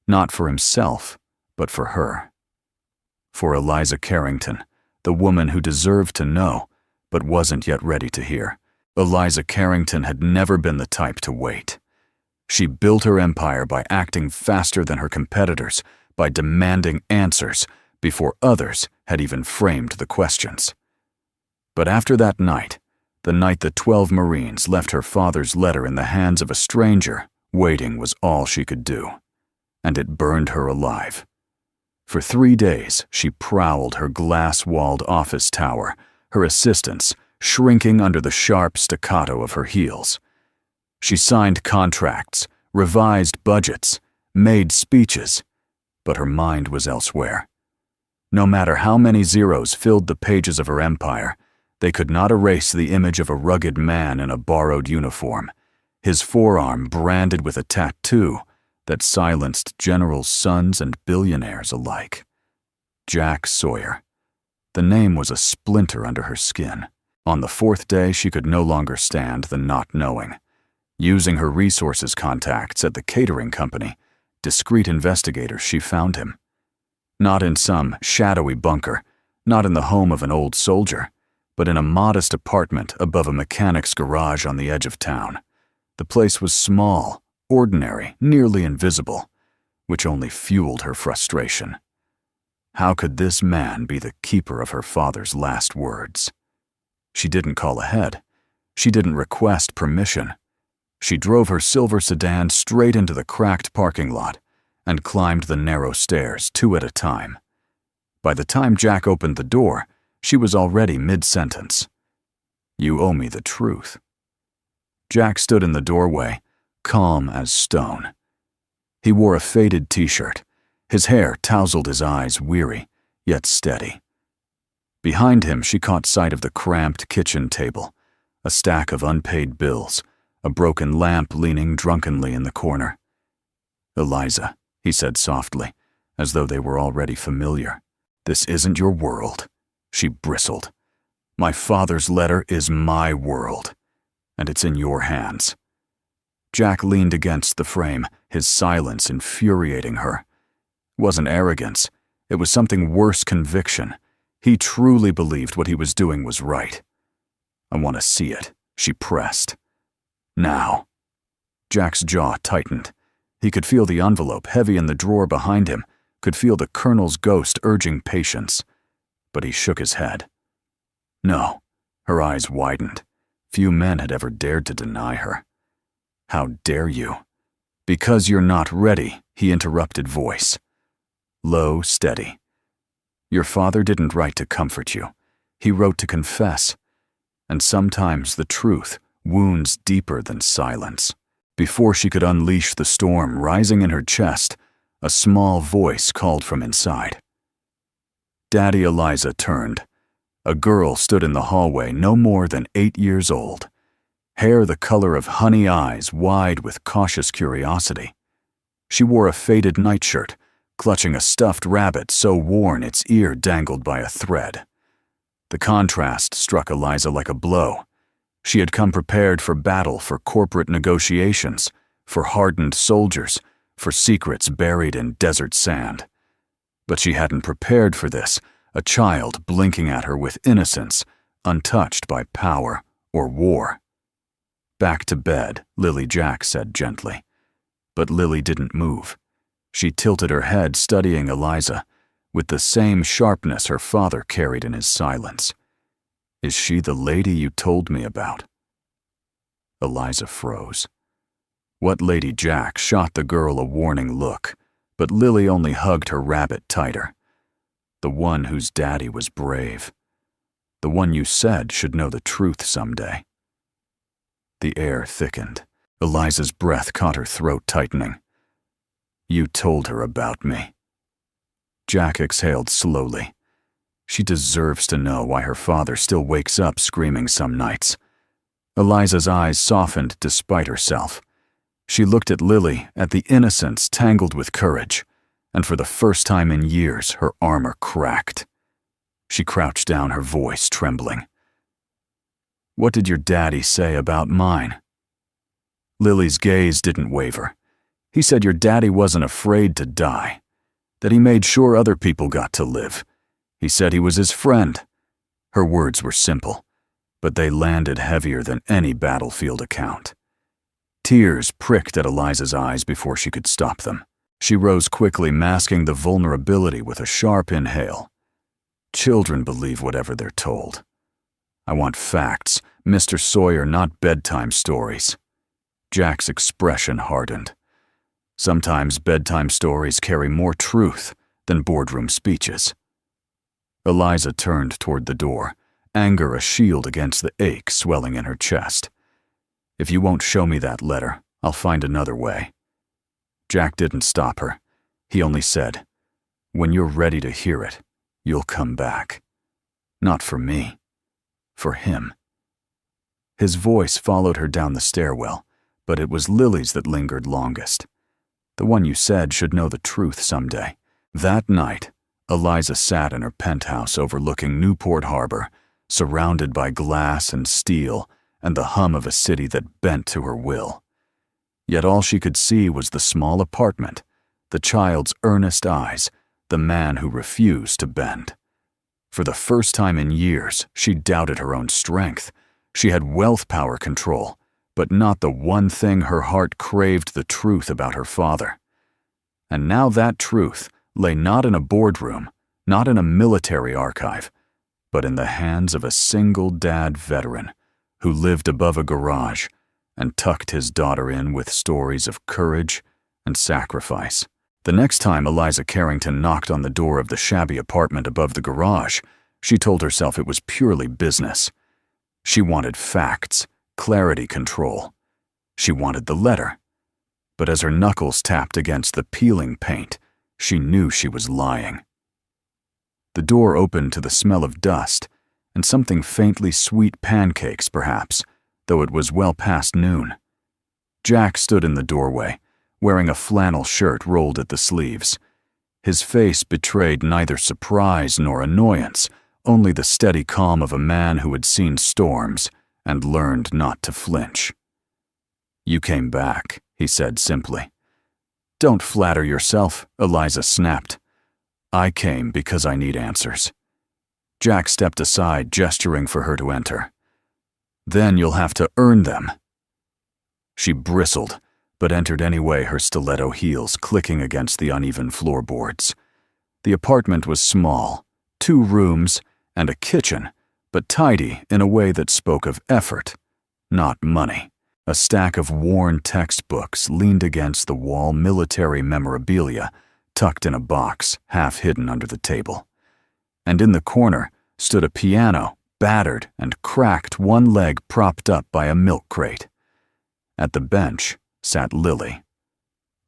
Not for himself, but for her. For Eliza Carrington, the woman who deserved to know, but wasn't yet ready to hear. Eliza Carrington had never been the type to wait. She built her empire by acting faster than her competitors, by demanding answers before others had even framed the questions. But after that night, the night the 12 Marines left her father's letter in the hands of a stranger, waiting was all she could do. And it burned her alive. For 3 days, she prowled her glass-walled office tower, her assistants shrinking under the sharp staccato of her heels. She signed contracts, revised budgets, made speeches, but her mind was elsewhere. No matter how many zeros filled the pages of her empire, they could not erase the image of a rugged man in a borrowed uniform, his forearm branded with a tattoo that silenced generals' sons and billionaires alike. Jack Sawyer. The name was a splinter under her skin. On the fourth day, she could no longer stand the not knowing. Using her resources contacts at the catering company, discreet investigators, she found him. Not in some shadowy bunker, not in the home of an old soldier, but in a modest apartment above a mechanic's garage on the edge of town. The place was small, ordinary, nearly invisible, which only fueled her frustration. How could this man be the keeper of her father's last words? She didn't call ahead. She didn't request permission. She drove her silver sedan straight into the cracked parking lot and climbed the narrow stairs 2 at a time. By the time Jack opened the door, she was already mid-sentence. "You owe me the truth." Jack stood in the doorway, calm as stone. He wore a faded t-shirt. His hair tousled his eyes, weary, yet steady. Behind him, she caught sight of the cramped kitchen table, a stack of unpaid bills, a broken lamp leaning drunkenly in the corner. "Eliza," he said softly, as though they were already familiar. "This isn't your world." She bristled. "My father's letter is my world, and it's in your hands." Jack leaned against the frame, his silence infuriating her. It wasn't arrogance. It was something worse, conviction. He truly believed what he was doing was right. "I want to see it," she pressed. "Now." Jack's jaw tightened. He could feel the envelope heavy in the drawer behind him, could feel the colonel's ghost urging patience. But he shook his head. "No." Her eyes widened. Few men had ever dared to deny her. "How dare you?" "Because you're not ready," he interrupted, voice low, steady. "Your father didn't write to comfort you. He wrote to confess. And sometimes the truth wounds deeper than silence." Before she could unleash the storm rising in her chest, a small voice called from inside. Daddy. Eliza turned. A girl stood in the hallway, no more than 8 years old. Hair the color of honey, eyes wide with cautious curiosity. She wore a faded nightshirt, clutching a stuffed rabbit so worn its ear dangled by a thread. The contrast struck Eliza like a blow. She had come prepared for battle, for corporate negotiations, for hardened soldiers, for secrets buried in desert sand. But she hadn't prepared for this, a child blinking at her with innocence, untouched by power or war. "Back to bed," Lily Jack said gently. But Lily didn't move. She tilted her head, studying Eliza, with the same sharpness her father carried in his silence. "Is she the lady you told me about?" Eliza froze. What Lady Jack shot the girl a warning look, but Lily only hugged her rabbit tighter. "The one whose daddy was brave. The one you said should know the truth someday." The air thickened. Eliza's breath caught her throat tightening. "You told her about me." Jack exhaled slowly. She deserves to know why her father still wakes up screaming some nights. Eliza's eyes softened despite herself. She looked at Lily, at the innocence tangled with courage, and for the first time in years, her armor cracked. She crouched down, her voice trembling. "What did your daddy say about mine?" Lily's gaze didn't waver. "He said your daddy wasn't afraid to die, that he made sure other people got to live. He said he was his friend." Her words were simple, but they landed heavier than any battlefield account. Tears pricked at Eliza's eyes before she could stop them. She rose quickly, masking the vulnerability with a sharp inhale. Children believe whatever they're told. I want facts, Mr. Sawyer, not bedtime stories. Jack's expression hardened. Sometimes bedtime stories carry more truth than boardroom speeches. Eliza turned toward the door, anger a shield against the ache swelling in her chest. "If you won't show me that letter, I'll find another way." Jack didn't stop her. He only said, "When you're ready to hear it, you'll come back. Not for me, for him." His voice followed her down the stairwell, but it was Lily's that lingered longest. The one you said should know the truth someday. That night, Eliza sat in her penthouse overlooking Newport Harbor, surrounded by glass and steel and the hum of a city that bent to her will. Yet all she could see was the small apartment, the child's earnest eyes, the man who refused to bend. For the first time in years, she doubted her own strength. She had wealth power control, but not the one thing her heart craved: the truth about her father. And now that truth lay not in a boardroom, not in a military archive, but in the hands of a single dad veteran who lived above a garage and tucked his daughter in with stories of courage and sacrifice. The next time Eliza Carrington knocked on the door of the shabby apartment above the garage, she told herself it was purely business. She wanted facts, clarity, control. She wanted the letter. But as her knuckles tapped against the peeling paint, she knew she was lying. The door opened to the smell of dust and something faintly sweet: pancakes, perhaps, though it was well past noon. Jack stood in the doorway, wearing a flannel shirt rolled at the sleeves. His face betrayed neither surprise nor annoyance, only the steady calm of a man who had seen storms and learned not to flinch. "You came back," he said simply. "Don't flatter yourself," Eliza snapped. "I came because I need answers." Jack stepped aside, gesturing for her to enter. "Then you'll have to earn them." She bristled, but entered anyway, her stiletto heels clicking against the uneven floorboards. The apartment was small, 2 rooms and a kitchen, but tidy in a way that spoke of effort, not money. A stack of worn textbooks leaned against the wall, military memorabilia tucked in a box half hidden under the table. And in the corner stood a piano, battered and cracked, one leg propped up by a milk crate. At the bench sat Lily.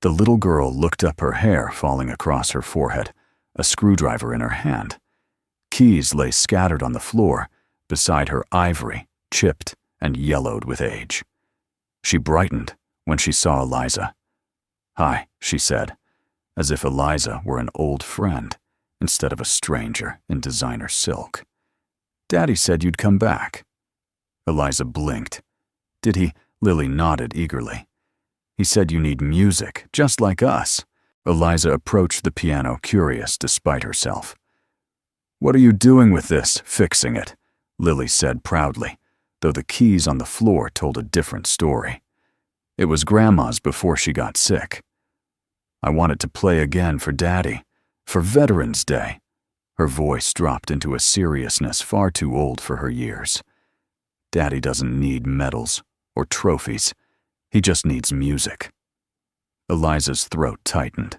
The little girl looked up, her hair falling across her forehead, a screwdriver in her hand. Keys lay scattered on the floor beside her, ivory, chipped and yellowed with age. She brightened when she saw Eliza. "Hi," she said, as if Eliza were an old friend instead of a stranger in designer silk. "Daddy said you'd come back." Eliza blinked. "Did he?" Lily nodded eagerly. "He said you need music, just like us." Eliza approached the piano, curious despite herself. "What are you doing with this, fixing it?" Lily said proudly, though the keys on the floor told a different story. "It was Grandma's before she got sick. I wanted to play again for Daddy, for Veterans Day." Her voice dropped into a seriousness far too old for her years. "Daddy doesn't need medals or trophies. He just needs music." Eliza's throat tightened.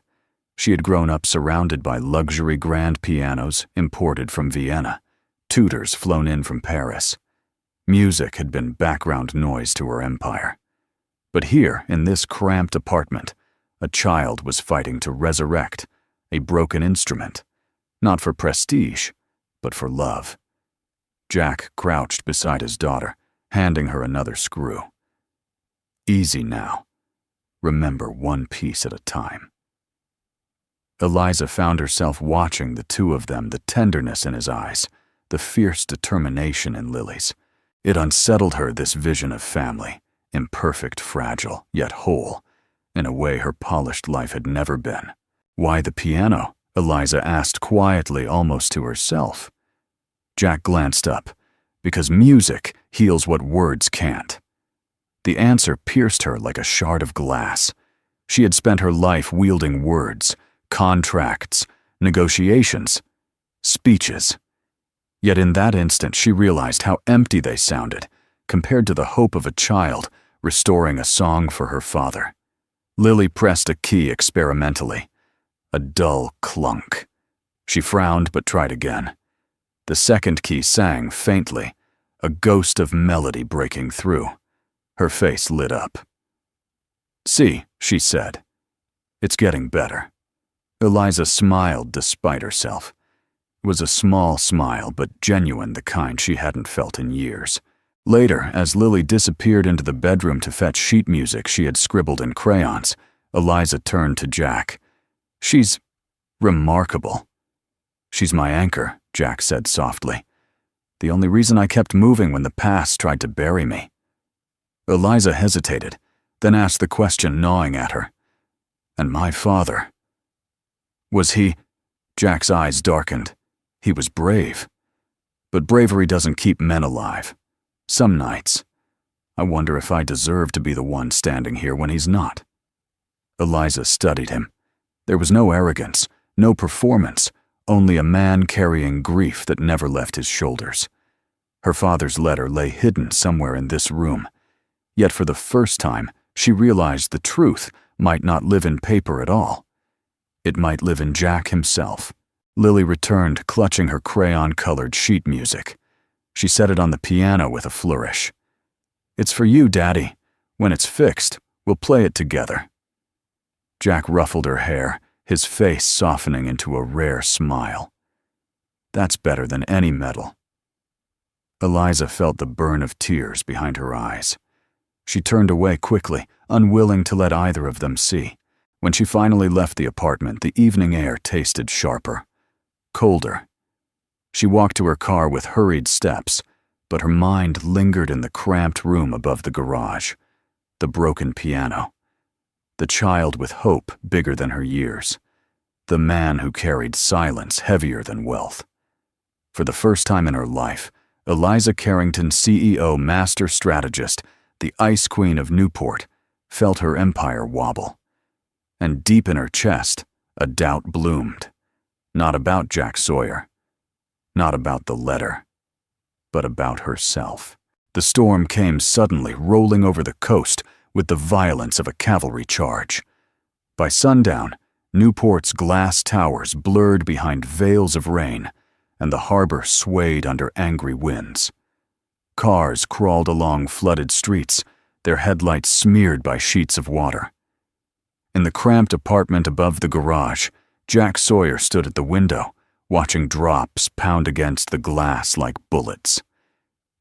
She had grown up surrounded by luxury grand pianos imported from Vienna, tutors flown in from Paris. Music had been background noise to her empire. But here, in this cramped apartment, a child was fighting to resurrect a broken instrument, not for prestige, but for love. Jack crouched beside his daughter, handing her another screw. "Easy now. Remember, one piece at a time." Eliza found herself watching the two of them, the tenderness in his eyes, the fierce determination in Lily's. It unsettled her, this vision of family, imperfect, fragile, yet whole, in a way her polished life had never been. "Why the piano?" Eliza asked quietly, almost to herself. Jack glanced up. "Because music heals what words can't." The answer pierced her like a shard of glass. She had spent her life wielding words, contracts, negotiations, speeches. Yet in that instant she realized how empty they sounded compared to the hope of a child restoring a song for her father. Lily pressed a key experimentally. A dull clunk. She frowned but tried again. The second key sang faintly, a ghost of melody breaking through. Her face lit up. "See," she said. "It's getting better." Eliza smiled despite herself. It was a small smile, but genuine, the kind she hadn't felt in years. Later, as Lily disappeared into the bedroom to fetch sheet music she had scribbled in crayons, Eliza turned to Jack. "She's remarkable." "She's my anchor," Jack said softly. "The only reason I kept moving when the past tried to bury me." Eliza hesitated, then asked the question gnawing at her. "And my father? Was he—" Jack's eyes darkened. "He was brave. But bravery doesn't keep men alive. Some nights, I wonder if I deserve to be the one standing here when he's not." Eliza studied him. There was no arrogance, no performance, only a man carrying grief that never left his shoulders. Her father's letter lay hidden somewhere in this room. Yet for the first time, she realized the truth might not live in paper at all. It might live in Jack himself. Lily returned, clutching her crayon-colored sheet music. She set it on the piano with a flourish. "It's for you, Daddy. When it's fixed, we'll play it together." Jack ruffled her hair, his face softening into a rare smile. "That's better than any medal." Eliza felt the burn of tears behind her eyes. She turned away quickly, unwilling to let either of them see. When she finally left the apartment, the evening air tasted sharper, colder. She walked to her car with hurried steps, but her mind lingered in the cramped room above the garage, the broken piano, the child with hope bigger than her years, the man who carried silence heavier than wealth. For the first time in her life, Eliza Carrington, CEO, master strategist, the Ice Queen of Newport, felt her empire wobble. And deep in her chest, a doubt bloomed. Not about Jack Sawyer. Not about the letter. But about herself. The storm came suddenly, rolling over the coast with the violence of a cavalry charge. By sundown, Newport's glass towers blurred behind veils of rain, and the harbor swayed under angry winds. Cars crawled along flooded streets, their headlights smeared by sheets of water. In the cramped apartment above the garage, Jack Sawyer stood at the window, watching drops pound against the glass like bullets.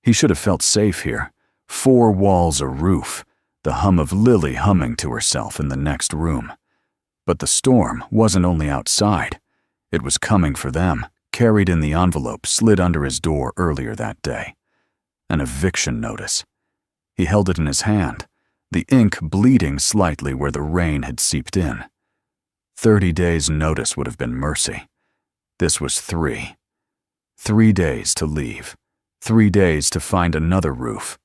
He should have felt safe here. 4 walls, a roof, the hum of Lily humming to herself in the next room. But the storm wasn't only outside. It was coming for them, carried in the envelope slid under his door earlier that day. An eviction notice. He held it in his hand, the ink bleeding slightly where the rain had seeped in. 30 days' notice would have been mercy. This was 3. 3 days to leave. 3 days to find another roof.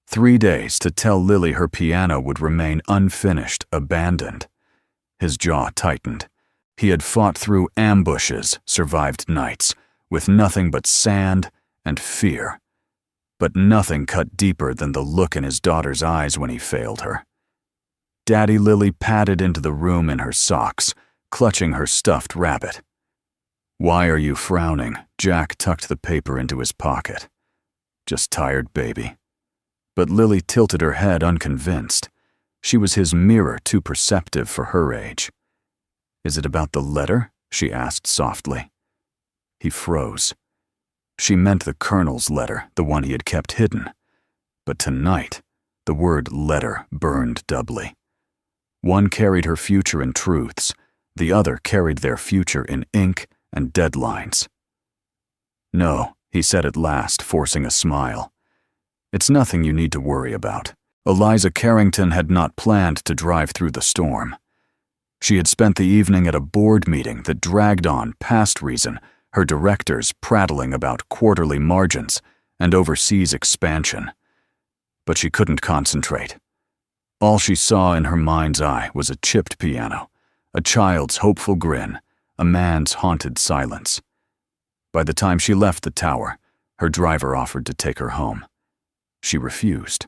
3 days to tell Lily her piano would remain unfinished, abandoned. His jaw tightened. He had fought through ambushes, survived nights, with nothing but sand and fear. But nothing cut deeper than the look in his daughter's eyes when he failed her. Daddy Lily padded into the room in her socks, clutching her stuffed rabbit. "Why are you frowning?" Jack tucked the paper into his pocket. "Just tired, baby." But Lily tilted her head unconvinced. She was his mirror, too perceptive for her age. "Is it about the letter?" she asked softly. He froze. She meant the Colonel's letter, the one he had kept hidden. But tonight, the word letter burned doubly. One carried her future in truths, the other carried their future in ink and deadlines. "No," he said at last, forcing a smile. "It's nothing you need to worry about." Eliza Carrington had not planned to drive through the storm. She had spent the evening at a board meeting that dragged on past reason, her directors prattling about quarterly margins and overseas expansion. But she couldn't concentrate. All she saw in her mind's eye was a chipped piano, a child's hopeful grin, a man's haunted silence. By the time she left the tower, her driver offered to take her home. She refused.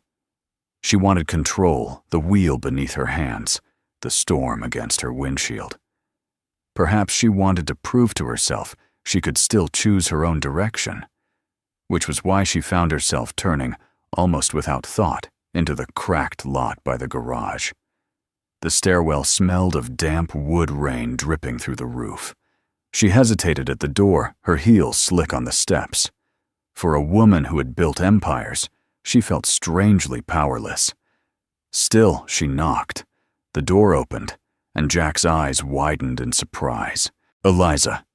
She wanted control, the wheel beneath her hands, the storm against her windshield. Perhaps she wanted to prove to herself she could still choose her own direction, which was why she found herself turning, almost without thought, into the cracked lot by the garage. The stairwell smelled of damp wood rain dripping through the roof. She hesitated at the door, her heels slick on the steps. For a woman who had built empires, she felt strangely powerless. Still, she knocked. The door opened, and Jack's eyes widened in surprise. "Eliza."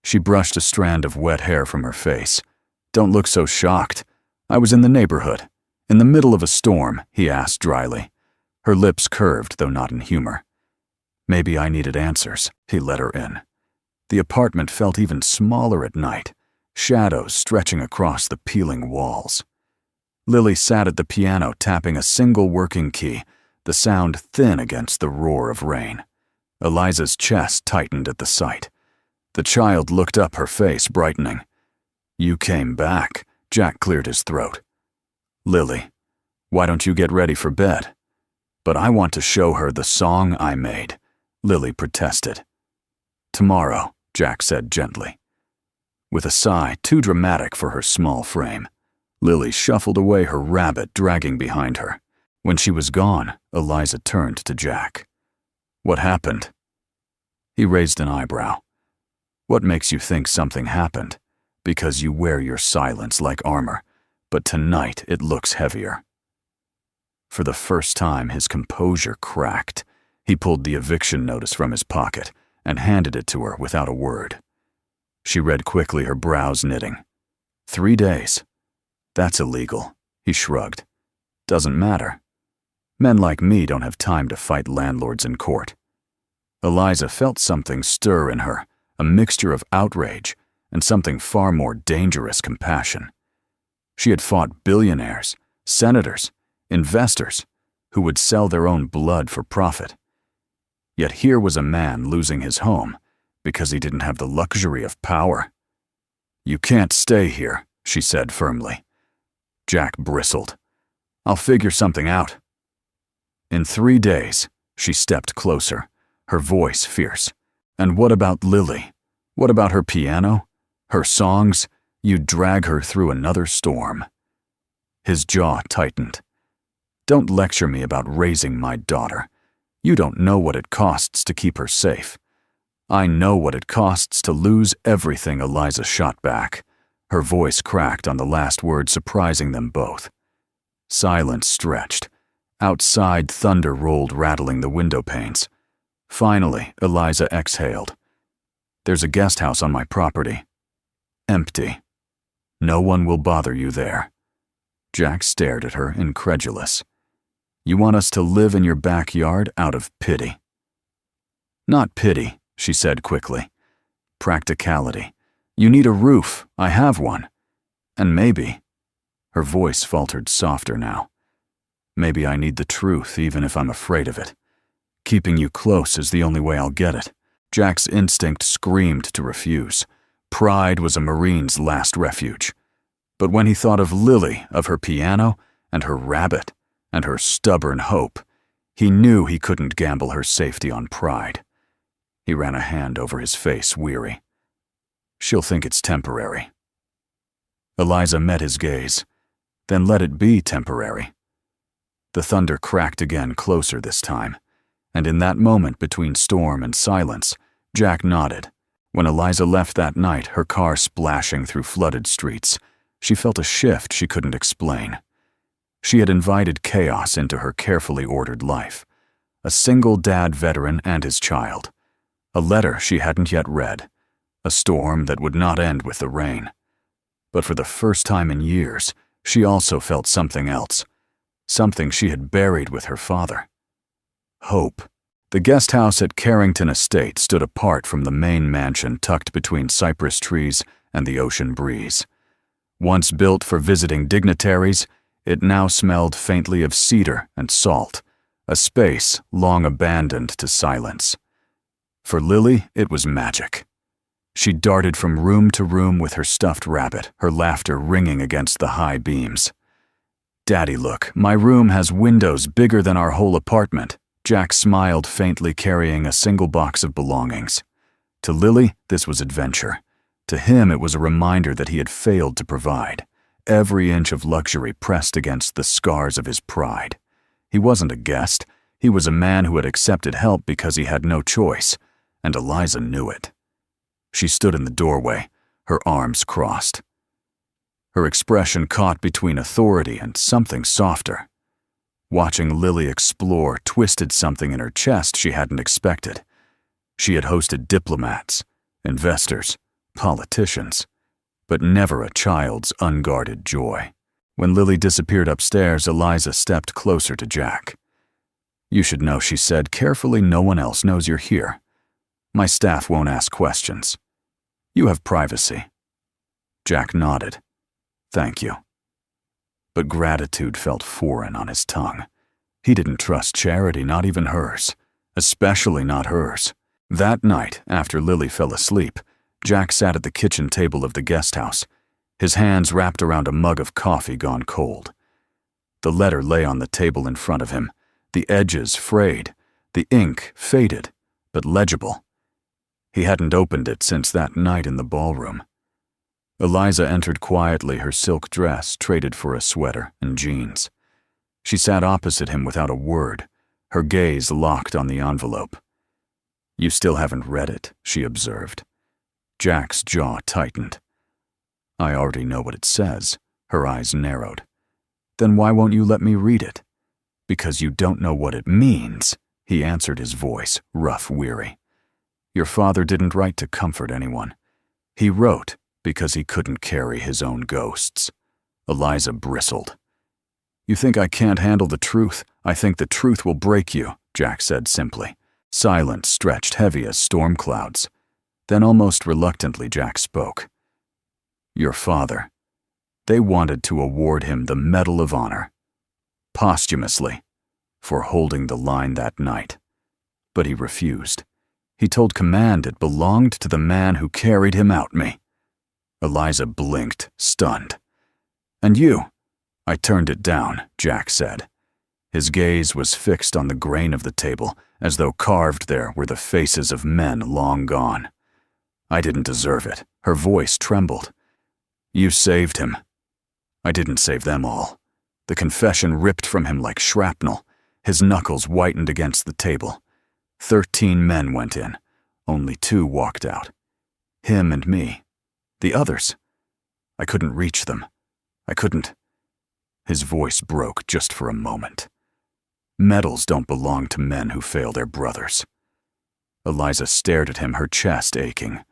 She brushed a strand of wet hair from her face. "Don't look so shocked. I was in the neighborhood. In the middle of a storm," he asked dryly. Her lips curved, though not in humor. "Maybe I needed answers." He let her in. The apartment felt even smaller at night, shadows stretching across the peeling walls. Lily sat at the piano tapping a single working key, the sound thin against the roar of rain. Eliza's chest tightened at the sight. The child looked up, her face brightening. "You came back," Jack cleared his throat. "Lily, why don't you get ready for bed?" "But I want to show her the song I made," Lily protested. "Tomorrow," Jack said gently. With a sigh too dramatic for her small frame, Lily shuffled away her rabbit dragging behind her. When she was gone, Eliza turned to Jack. "What happened?" He raised an eyebrow. "What makes you think something happened? Because you wear your silence like armor, but tonight it looks heavier." For the first time, his composure cracked. He pulled the eviction notice from his pocket and handed it to her without a word. She read quickly, her brows knitting. 3 days. That's illegal, he shrugged. Doesn't matter. Men like me don't have time to fight landlords in court. Eliza felt something stir in her, a mixture of outrage and something far more dangerous, compassion. She had fought billionaires, senators, investors who would sell their own blood for profit. Yet here was a man losing his home because he didn't have the luxury of power. "You can't stay here," she said firmly. Jack bristled. "I'll figure something out." In 3 days, she stepped closer, her voice fierce. "And what about Lily? What about her piano? Her songs? You'd drag her through another storm." His jaw tightened. "Don't lecture me about raising my daughter. You don't know what it costs to keep her safe." "I know what it costs to lose everything," Eliza shot back. Her voice cracked on the last word, surprising them both. Silence stretched. Outside, thunder rolled, rattling the window panes. Finally, Eliza exhaled. "There's a guest house on my property. Empty. No one will bother you there." Jack stared at her, incredulous. "You want us to live in your backyard out of pity?" "Not pity," she said quickly. "Practicality. You need a roof. I have one. And maybe," her voice faltered softer now, "maybe I need the truth even if I'm afraid of it. Keeping you close is the only way I'll get it." Jack's instinct screamed to refuse. Pride was a Marine's last refuge. But when he thought of Lily, of her piano, and her rabbit, and her stubborn hope, he knew he couldn't gamble her safety on pride. He ran a hand over his face, weary. "She'll think it's temporary." Eliza met his gaze. "Then let it be temporary." The thunder cracked again, closer this time. And in that moment between storm and silence, Jack nodded. When Eliza left that night, her car splashing through flooded streets, she felt a shift she couldn't explain. She had invited chaos into her carefully ordered life. A single dad veteran and his child. A letter she hadn't yet read. A storm that would not end with the rain. But for the first time in years, she also felt something else. Something she had buried with her father. Hope. The guest house at Carrington Estate stood apart from the main mansion tucked between cypress trees and the ocean breeze. Once built for visiting dignitaries, it now smelled faintly of cedar and salt, a space long abandoned to silence. For Lily, it was magic. She darted from room to room with her stuffed rabbit, her laughter ringing against the high beams. "Daddy, look, my room has windows bigger than our whole apartment." Jack smiled faintly, carrying a single box of belongings. To Lily, this was adventure. To him, it was a reminder that he had failed to provide. Every inch of luxury pressed against the scars of his pride. He wasn't a guest. He was a man who had accepted help because he had no choice, and Eliza knew it. She stood in the doorway, her arms crossed. Her expression caught between authority and something softer. Watching Lily explore twisted something in her chest she hadn't expected. She had hosted diplomats, investors, politicians, but never a child's unguarded joy. When Lily disappeared upstairs, Eliza stepped closer to Jack. "You should know," she said carefully, "no one else knows you're here. My staff won't ask questions. You have privacy." Jack nodded. "Thank you." But gratitude felt foreign on his tongue. He didn't trust Charity, not even hers, especially not hers. That night, after Lily fell asleep, Jack sat at the kitchen table of the guest house, his hands wrapped around a mug of coffee gone cold. The letter lay on the table in front of him, the edges frayed, the ink faded, but legible. He hadn't opened it since that night in the ballroom. Eliza entered quietly, her silk dress traded for a sweater and jeans. She sat opposite him without a word, her gaze locked on the envelope. "You still haven't read it," she observed. Jack's jaw tightened. "I already know what it says." Her eyes narrowed. "Then why won't you let me read it?" "Because you don't know what it means," he answered, his voice rough, weary. "Your father didn't write to comfort anyone. He wrote because he couldn't carry his own ghosts." Eliza bristled. "You think I can't handle the truth? I think the truth will break you," Jack said simply. Silence stretched heavy as storm clouds. Then almost reluctantly Jack spoke. "Your father. They wanted to award him the Medal of Honor, posthumously, for holding the line that night. But he refused. He told command it belonged to the man who carried him out me." Eliza blinked, stunned. "And you?" "I turned it down," Jack said. His gaze was fixed on the grain of the table, as though carved there were the faces of men long gone. "I didn't deserve it." Her voice trembled. "You saved him." "I didn't save them all." The confession ripped from him like shrapnel. His knuckles whitened against the table. 13 men went in. Only 2 walked out. Him and me. The others. I couldn't reach them. I couldn't. His voice broke just for a moment. "Medals don't belong to men who fail their brothers." Eliza stared at him, her chest aching.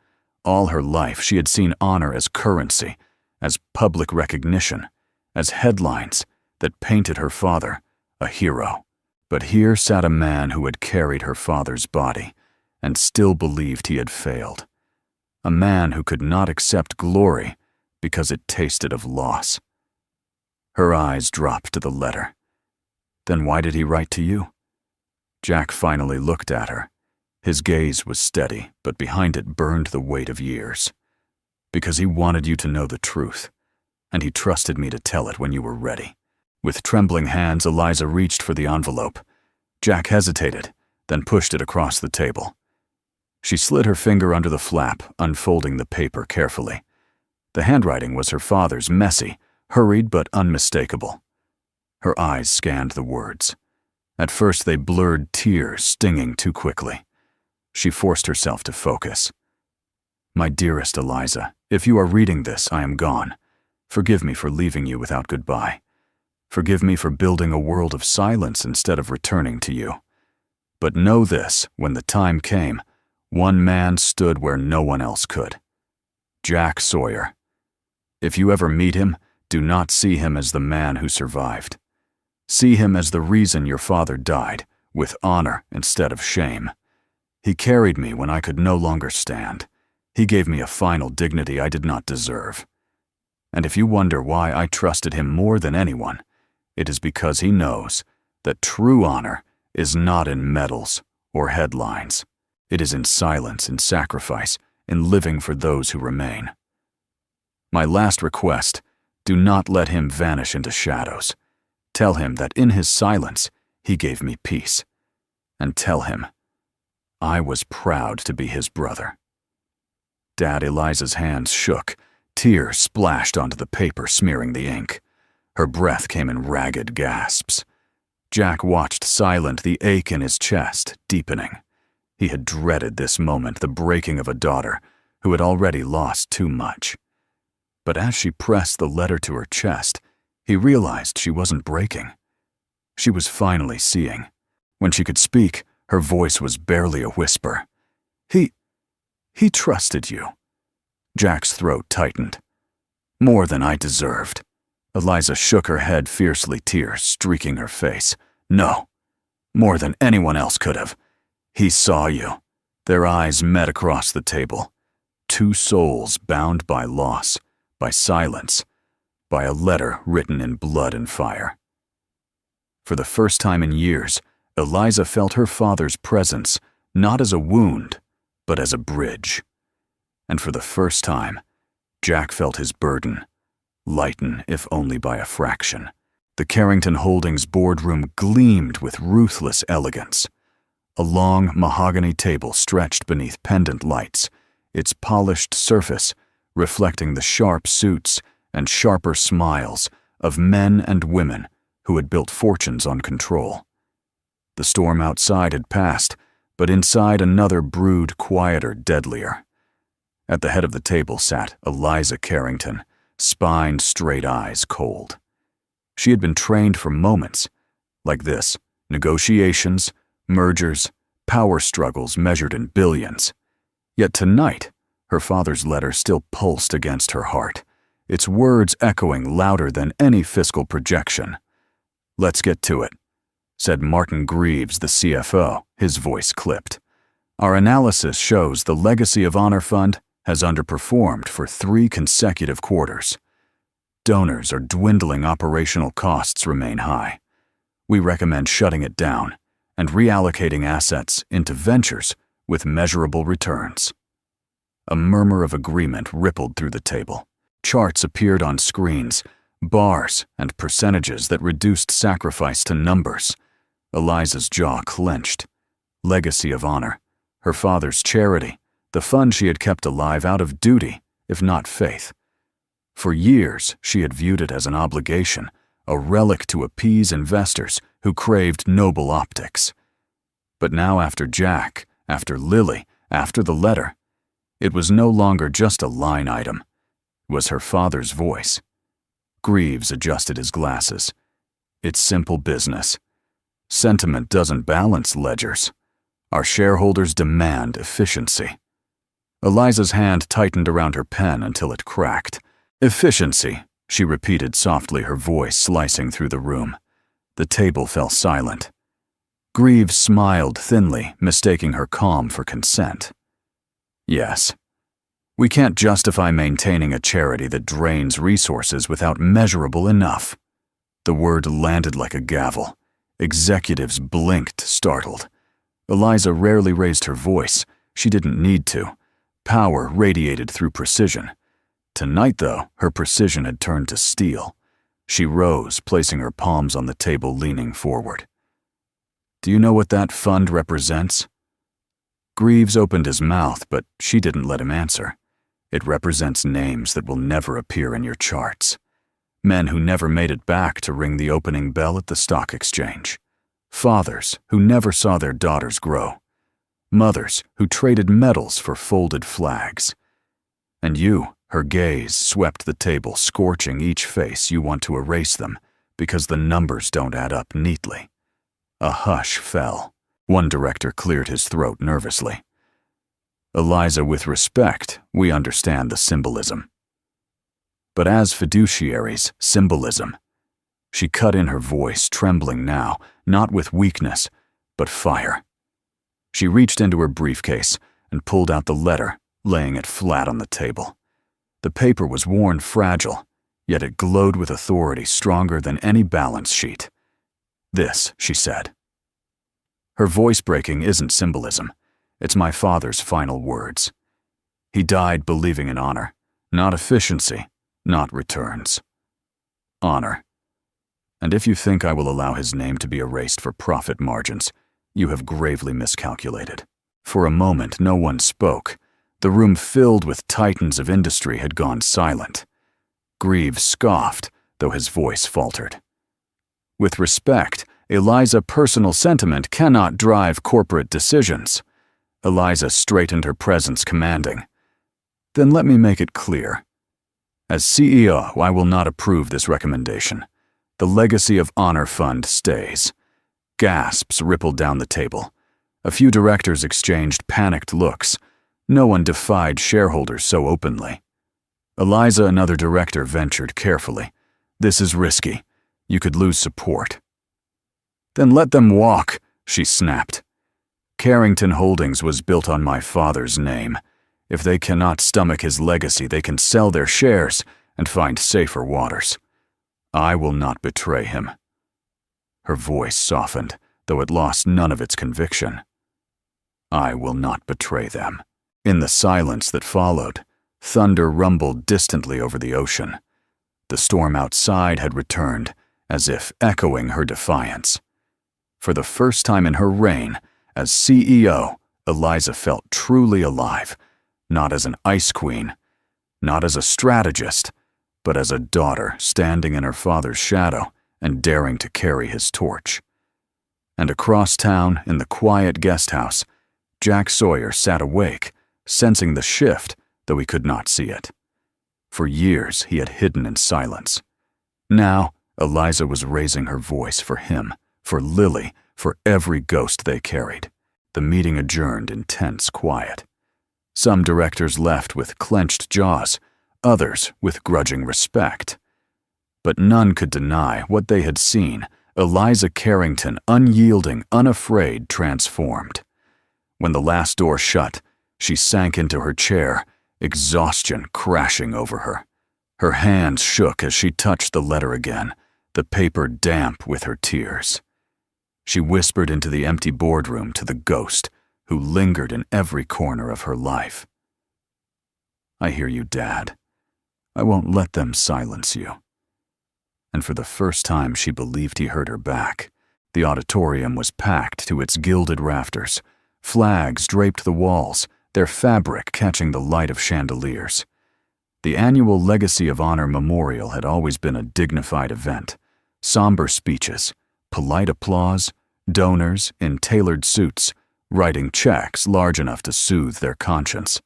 All her life she had seen honor as currency, as public recognition, as headlines that painted her father a hero. But here sat a man who had carried her father's body and still believed he had failed. A man who could not accept glory because it tasted of loss. Her eyes dropped to the letter. "Then why did he write to you?" Jack finally looked at her. His gaze was steady, but behind it burned the weight of years. "Because he wanted you to know the truth, and he trusted me to tell it when you were ready." With trembling hands, Eliza reached for the envelope. Jack hesitated, then pushed it across the table. She slid her finger under the flap, unfolding the paper carefully. The handwriting was her father's, messy, hurried but unmistakable. Her eyes scanned the words. At first they blurred, tears stinging too quickly. She forced herself to focus. "My dearest Eliza, if you are reading this, I am gone. Forgive me for leaving you without goodbye. Forgive me for building a world of silence instead of returning to you. But know this, when the time came, one man stood where no one else could. Jack Sawyer. If you ever meet him, do not see him as the man who survived. See him as the reason your father died, with honor instead of shame. He carried me when I could no longer stand. He gave me a final dignity I did not deserve. And if you wonder why I trusted him more than anyone, it is because he knows that true honor is not in medals or headlines. It is in silence, in sacrifice, in living for those who remain. My last request, do not let him vanish into shadows. Tell him that in his silence, he gave me peace. And tell him, I was proud to be his brother." Dad Eliza's hands shook. Tears splashed onto the paper, smearing the ink. Her breath came in ragged gasps. Jack watched silent, the ache in his chest deepening. He had dreaded this moment, the breaking of a daughter who had already lost too much. But as she pressed the letter to her chest, he realized she wasn't breaking. She was finally seeing. When she could speak, her voice was barely a whisper. He trusted you. Jack's throat tightened. More than I deserved. Eliza shook her head fiercely, tears streaking her face. No, more than anyone else could have. He saw you. Their eyes met across the table. Two souls bound by loss, by silence, by a letter written in blood and fire. For the first time in years, Eliza felt her father's presence not as a wound, but as a bridge. And for the first time, Jack felt his burden lighten, if only by a fraction. The Carrington Holdings boardroom gleamed with ruthless elegance. A long mahogany table stretched beneath pendant lights, its polished surface reflecting the sharp suits and sharper smiles of men and women who had built fortunes on control. The storm outside had passed, but inside another brewed quieter, deadlier. At the head of the table sat Eliza Carrington, spine, straight eyes cold. She had been trained for moments like this: negotiations, mergers, power struggles measured in billions. Yet tonight, her father's letter still pulsed against her heart, its words echoing louder than any fiscal projection. "Let's get to it," said Martin Greaves, the CFO, his voice clipped. "Our analysis shows the Legacy of Honor Fund has underperformed for 3 consecutive quarters. Donors are dwindling, operational costs remain high. We recommend shutting it down and reallocating assets into ventures with measurable returns." A murmur of agreement rippled through the table. Charts appeared on screens, bars and percentages that reduced sacrifice to numbers. Eliza's jaw clenched. Legacy of Honor, her father's charity, the fund she had kept alive out of duty, if not faith. For years, she had viewed it as an obligation, a relic to appease investors who craved noble optics. But now, after Jack, after Lily, after the letter, it was no longer just a line item. It was her father's voice. Greaves adjusted his glasses. It's simple business. Sentiment doesn't balance ledgers. Our shareholders demand efficiency. Eliza's hand tightened around her pen until it cracked. "Efficiency," she repeated softly, her voice slicing through the room. The table fell silent. Greaves smiled thinly, mistaking her calm for consent. "Yes. We can't justify maintaining a charity that drains resources without measurable enough." The word landed like a gavel. Executives blinked, startled. Eliza rarely raised her voice. She didn't need to. Power radiated through precision. Tonight, though, her precision had turned to steel. She rose, placing her palms on the table, leaning forward. "Do you know what that fund represents?" Greaves opened his mouth, but she didn't let him answer. "It represents names that will never appear in your charts. Men who never made it back to ring the opening bell at the stock exchange. Fathers who never saw their daughters grow. Mothers who traded medals for folded flags. And you," her gaze swept the table, scorching each face. "You want to erase them because the numbers don't add up neatly." A hush fell. One director cleared his throat nervously. "Eliza, with respect, we understand the symbolism. But as fiduciaries, symbolism." She cut in her voice, trembling now, not with weakness, but fire. She reached into her briefcase and pulled out the letter, laying it flat on the table. The paper was worn, fragile, yet it glowed with authority stronger than any balance sheet. "This," she said. Her voice breaking isn't symbolism. It's my father's final words. He died believing in honor, not efficiency, not returns. Honor. And if you think I will allow his name to be erased for profit margins, you have gravely miscalculated." For a moment, no one spoke. The room filled with titans of industry had gone silent. Greaves scoffed, though his voice faltered. "With respect, Eliza, personal sentiment cannot drive corporate decisions." Eliza straightened her presence, commanding. "Then let me make it clear. As CEO, I will not approve this recommendation. The Legacy of Honor Fund stays. Gasps rippled down the table. A few directors exchanged panicked looks. No one defied shareholders so openly. Eliza, another director, ventured carefully. "This is risky. You could lose support." "Then let them walk," she snapped. "Carrington Holdings was built on my father's name. If they cannot stomach his legacy, they can sell their shares and find safer waters. I will not betray him." Her voice softened, though it lost none of its conviction. "I will not betray them." In the silence that followed, thunder rumbled distantly over the ocean. The storm outside had returned, as if echoing her defiance. For the first time in her reign, as CEO, Eliza felt truly alive, not as an ice queen, not as a strategist, but as a daughter standing in her father's shadow and daring to carry his torch. And across town, in the quiet guest house, Jack Sawyer sat awake, sensing the shift, though he could not see it. For years, he had hidden in silence. Now, Eliza was raising her voice for him, for Lily, for every ghost they carried. The meeting adjourned in tense quiet. Some directors left with clenched jaws, others with grudging respect. But none could deny what they had seen: Eliza Carrington, unyielding, unafraid, transformed. When the last door shut, she sank into her chair, exhaustion crashing over her. Her hands shook as she touched the letter again, the paper damp with her tears. She whispered into the empty boardroom to the ghost who lingered in every corner of her life. "I hear you, Dad. I won't let them silence you." And for the first time she believed he heard her back. The auditorium was packed to its gilded rafters. Flags draped the walls, their fabric catching the light of chandeliers. The annual Legacy of Honor Memorial had always been a dignified event. Somber speeches, polite applause, donors in tailored suits, writing checks large enough to soothe their conscience.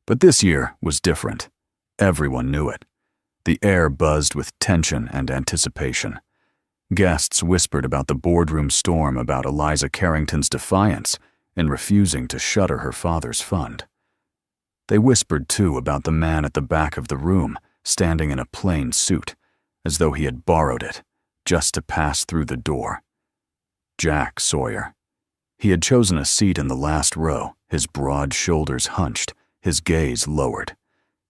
But this year was different. Everyone knew it. The air buzzed with tension and anticipation. Guests whispered about the boardroom storm, about Eliza Carrington's defiance in refusing to shutter her father's fund. They whispered, too, about the man at the back of the room, standing in a plain suit, as though he had borrowed it, just to pass through the door. Jack Sawyer. He had chosen a seat in the last row, his broad shoulders hunched, his gaze lowered.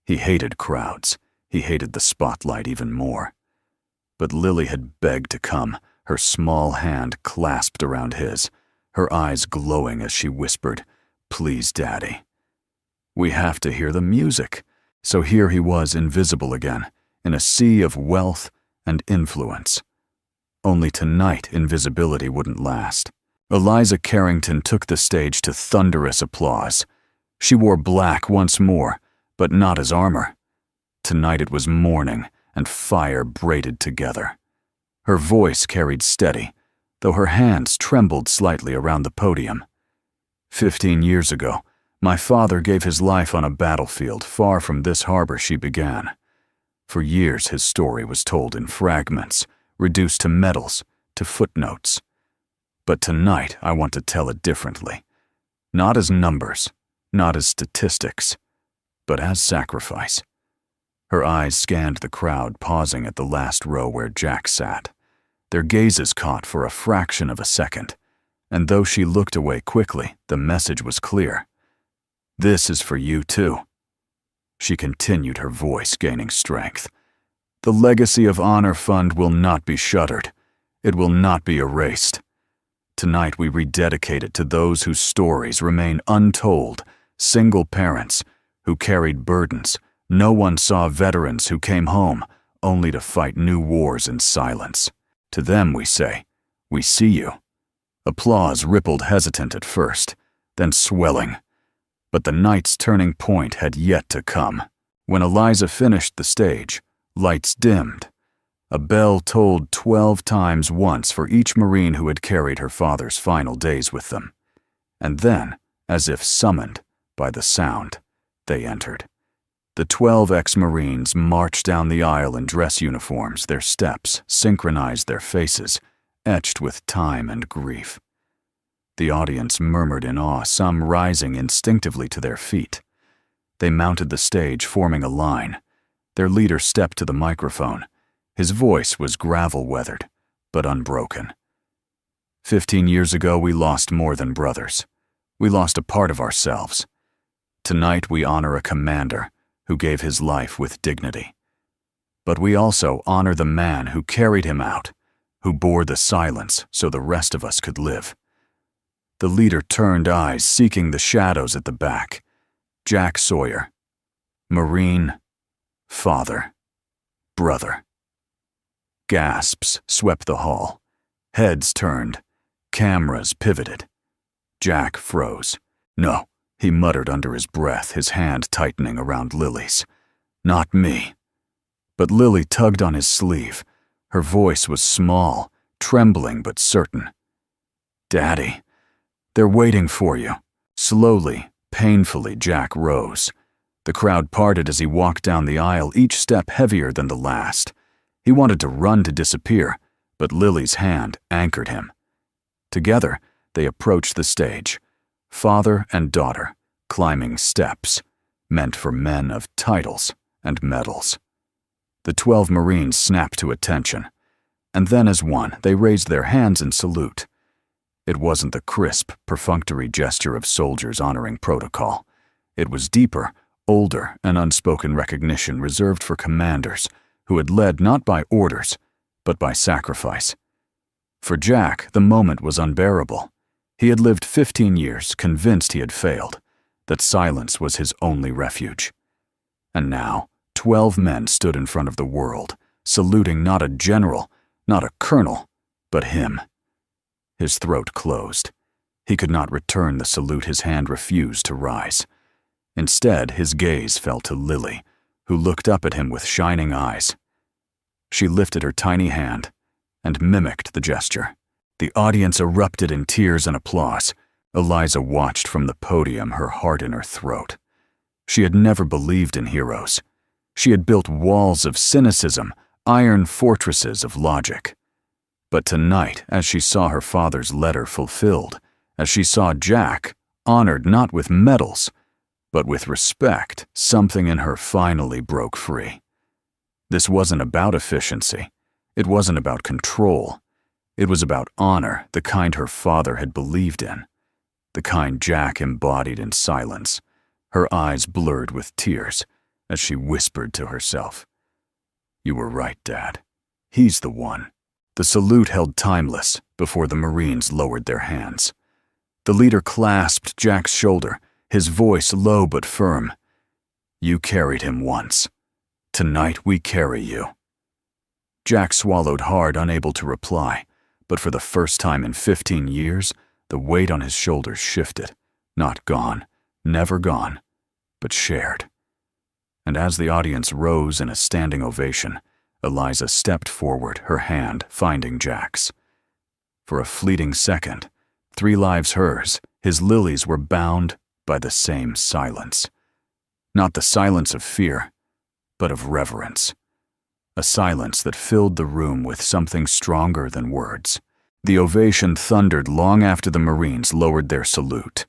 He hated crowds. He hated the spotlight even more. But Lily had begged to come, her small hand clasped around his, her eyes glowing as she whispered, "Please, Daddy." We have to hear the music. So here he was, invisible again, in a sea of wealth and influence. Only tonight invisibility wouldn't last. Eliza Carrington took the stage to thunderous applause. She wore black once more, but not as armor. Tonight it was mourning and fire braided together. Her voice carried steady, though her hands trembled slightly around the podium. 15 years ago, my father gave his life on a battlefield far from this harbor she began. For years his story was told in fragments, reduced to medals, to footnotes. But tonight I want to tell it differently. Not as numbers, not as statistics, but as sacrifice. Her eyes scanned the crowd, pausing at the last row where Jack sat. Their gazes caught for a fraction of a second, and though she looked away quickly, the message was clear. "This is for you, too." She continued, her voice gaining strength. "The Legacy of Honor Fund will not be shuttered. It will not be erased. Tonight we rededicate it to those whose stories remain untold, single parents who carried burdens. No one saw veterans who came home only to fight new wars in silence. To them we say, we see you." Applause rippled, hesitant at first, then swelling. But the night's turning point had yet to come. When Eliza finished the stage, lights dimmed. A bell tolled 12 times, once for each Marine who had carried her father's final days with them. And then, as if summoned by the sound, they entered. The The 12 ex-Marines marched down the aisle in dress uniforms, their steps synchronized, their faces etched with time and grief. The audience murmured in awe, some rising instinctively to their feet. They mounted the stage, forming a line. Their leader stepped to the microphone. His voice was gravel-weathered, but unbroken. 15 years ago, we lost more than brothers. We lost a part of ourselves. Tonight, we honor a commander who gave his life with dignity. But we also honor the man who carried him out, who bore the silence so the rest of us could live. The leader turned eyes, seeking the shadows at the back. Jack Sawyer. Marine. Father. Brother. Gasps swept the hall. Heads turned. Cameras pivoted. Jack froze. "No," he muttered under his breath, his hand tightening around Lily's. "Not me." But Lily tugged on his sleeve. Her voice was small, trembling but certain. "Daddy, they're waiting for you." Slowly, painfully, Jack rose. The crowd parted as he walked down the aisle, each step heavier than the last. He wanted to run to disappear, but Lily's hand anchored him. Together, they approached the stage, father and daughter, climbing steps, meant for men of titles and medals. The 12 Marines snapped to attention, and then as one, they raised their hands in salute. It wasn't the crisp, perfunctory gesture of soldiers honoring protocol. It was deeper, older, an unspoken recognition reserved for commanders who had led not by orders, but by sacrifice. For Jack, the moment was unbearable. He had lived 15 years, convinced he had failed, that silence was his only refuge. And now, 12 men stood in front of the world, saluting not a general, not a colonel, but him. His throat closed. He could not return the salute, his hand refused to rise. Instead, his gaze fell to Lily, who looked up at him with shining eyes. She lifted her tiny hand and mimicked the gesture. The audience erupted in tears and applause. Eliza watched from the podium, her heart in her throat. She had never believed in heroes. She had built walls of cynicism, iron fortresses of logic. But tonight, as she saw her father's letter fulfilled, as she saw Jack honored not with medals, but with respect, something in her finally broke free. This wasn't about efficiency. It wasn't about control. It was about honor, the kind her father had believed in, the kind Jack embodied in silence, her eyes blurred with tears as she whispered to herself, "You were right, Dad. He's the one." The salute held timeless before the Marines lowered their hands. The leader clasped Jack's shoulder, his voice low but firm. "You carried him once. Tonight we carry you." Jack swallowed hard, unable to reply, but for the first time in 15 years, the weight on his shoulders shifted, not gone, never gone, but shared. And as the audience rose in a standing ovation, Eliza stepped forward, her hand finding Jack's. For a fleeting second, 3 lives hers, his Lily's were bound by the same silence. Not the silence of fear, but of reverence. A silence that filled the room with something stronger than words. The ovation thundered long after the Marines lowered their salute.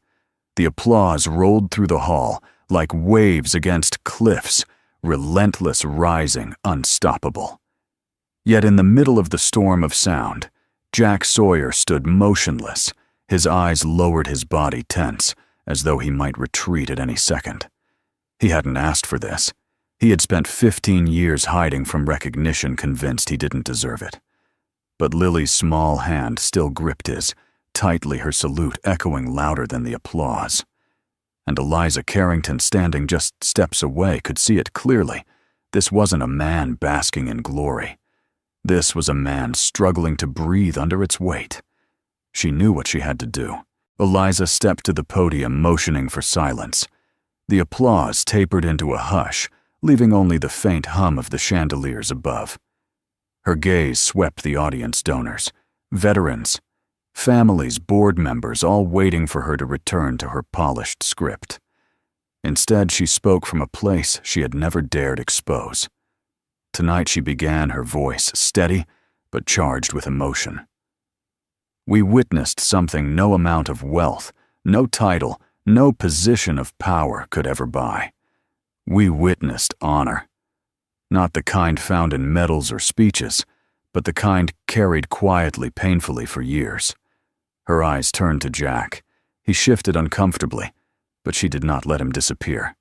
The applause rolled through the hall like waves against cliffs, relentless, rising, unstoppable. Yet in the middle of the storm of sound, Jack Sawyer stood motionless, his eyes lowered, his body tense, as though he might retreat at any second. He hadn't asked for this. He had spent 15 years hiding from recognition, convinced he didn't deserve it. But Lily's small hand still gripped his, tightly, her salute echoing louder than the applause. And Eliza Carrington, standing just steps away, could see it clearly. This wasn't a man basking in glory. This was a man struggling to breathe under its weight. She knew what she had to do. Eliza stepped to the podium, motioning for silence. The applause tapered into a hush, leaving only the faint hum of the chandeliers above. Her gaze swept the audience, donors, veterans, families, board members, all waiting for her to return to her polished script. Instead, she spoke from a place she had never dared expose. Tonight she began, her voice steady but charged with emotion. We witnessed something no amount of wealth, no title, no position of power could ever buy. We witnessed honor. Not the kind found in medals or speeches, but the kind carried quietly, painfully for years. Her eyes turned to Jack. He shifted uncomfortably, but she did not let him disappear.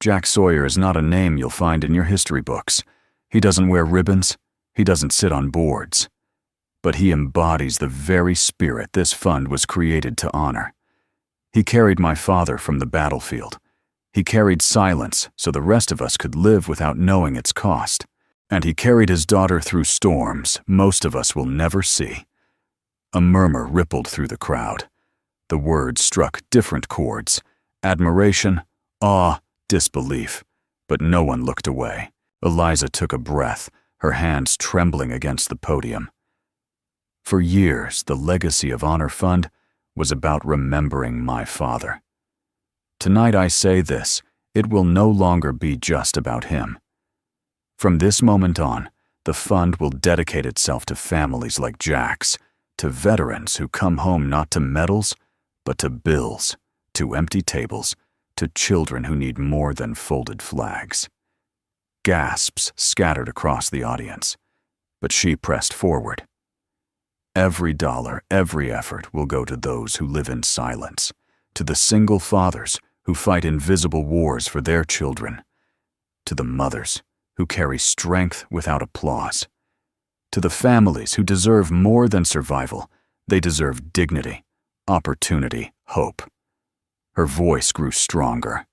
Jack Sawyer is not a name you'll find in your history books. He doesn't wear ribbons. He doesn't sit on boards. But he embodies the very spirit this fund was created to honor. He carried my father from the battlefield. He carried silence so the rest of us could live without knowing its cost. And he carried his daughter through storms most of us will never see. A murmur rippled through the crowd. The words struck different chords: admiration, awe, disbelief. But no one looked away. Eliza took a breath, her hands trembling against the podium. For years, the legacy of Honor Fund was about remembering my father. Tonight I say this: it will no longer be just about him. From this moment on, the fund will dedicate itself to families like Jack's, to veterans who come home not to medals, but to bills, to empty tables, to children who need more than folded flags. Gasps scattered across the audience, but she pressed forward. Every dollar, every effort will go to those who live in silence, to the single fathers who fight invisible wars for their children, to the mothers who carry strength without applause, to the families who deserve more than survival. They deserve dignity, opportunity, hope. Her voice grew stronger.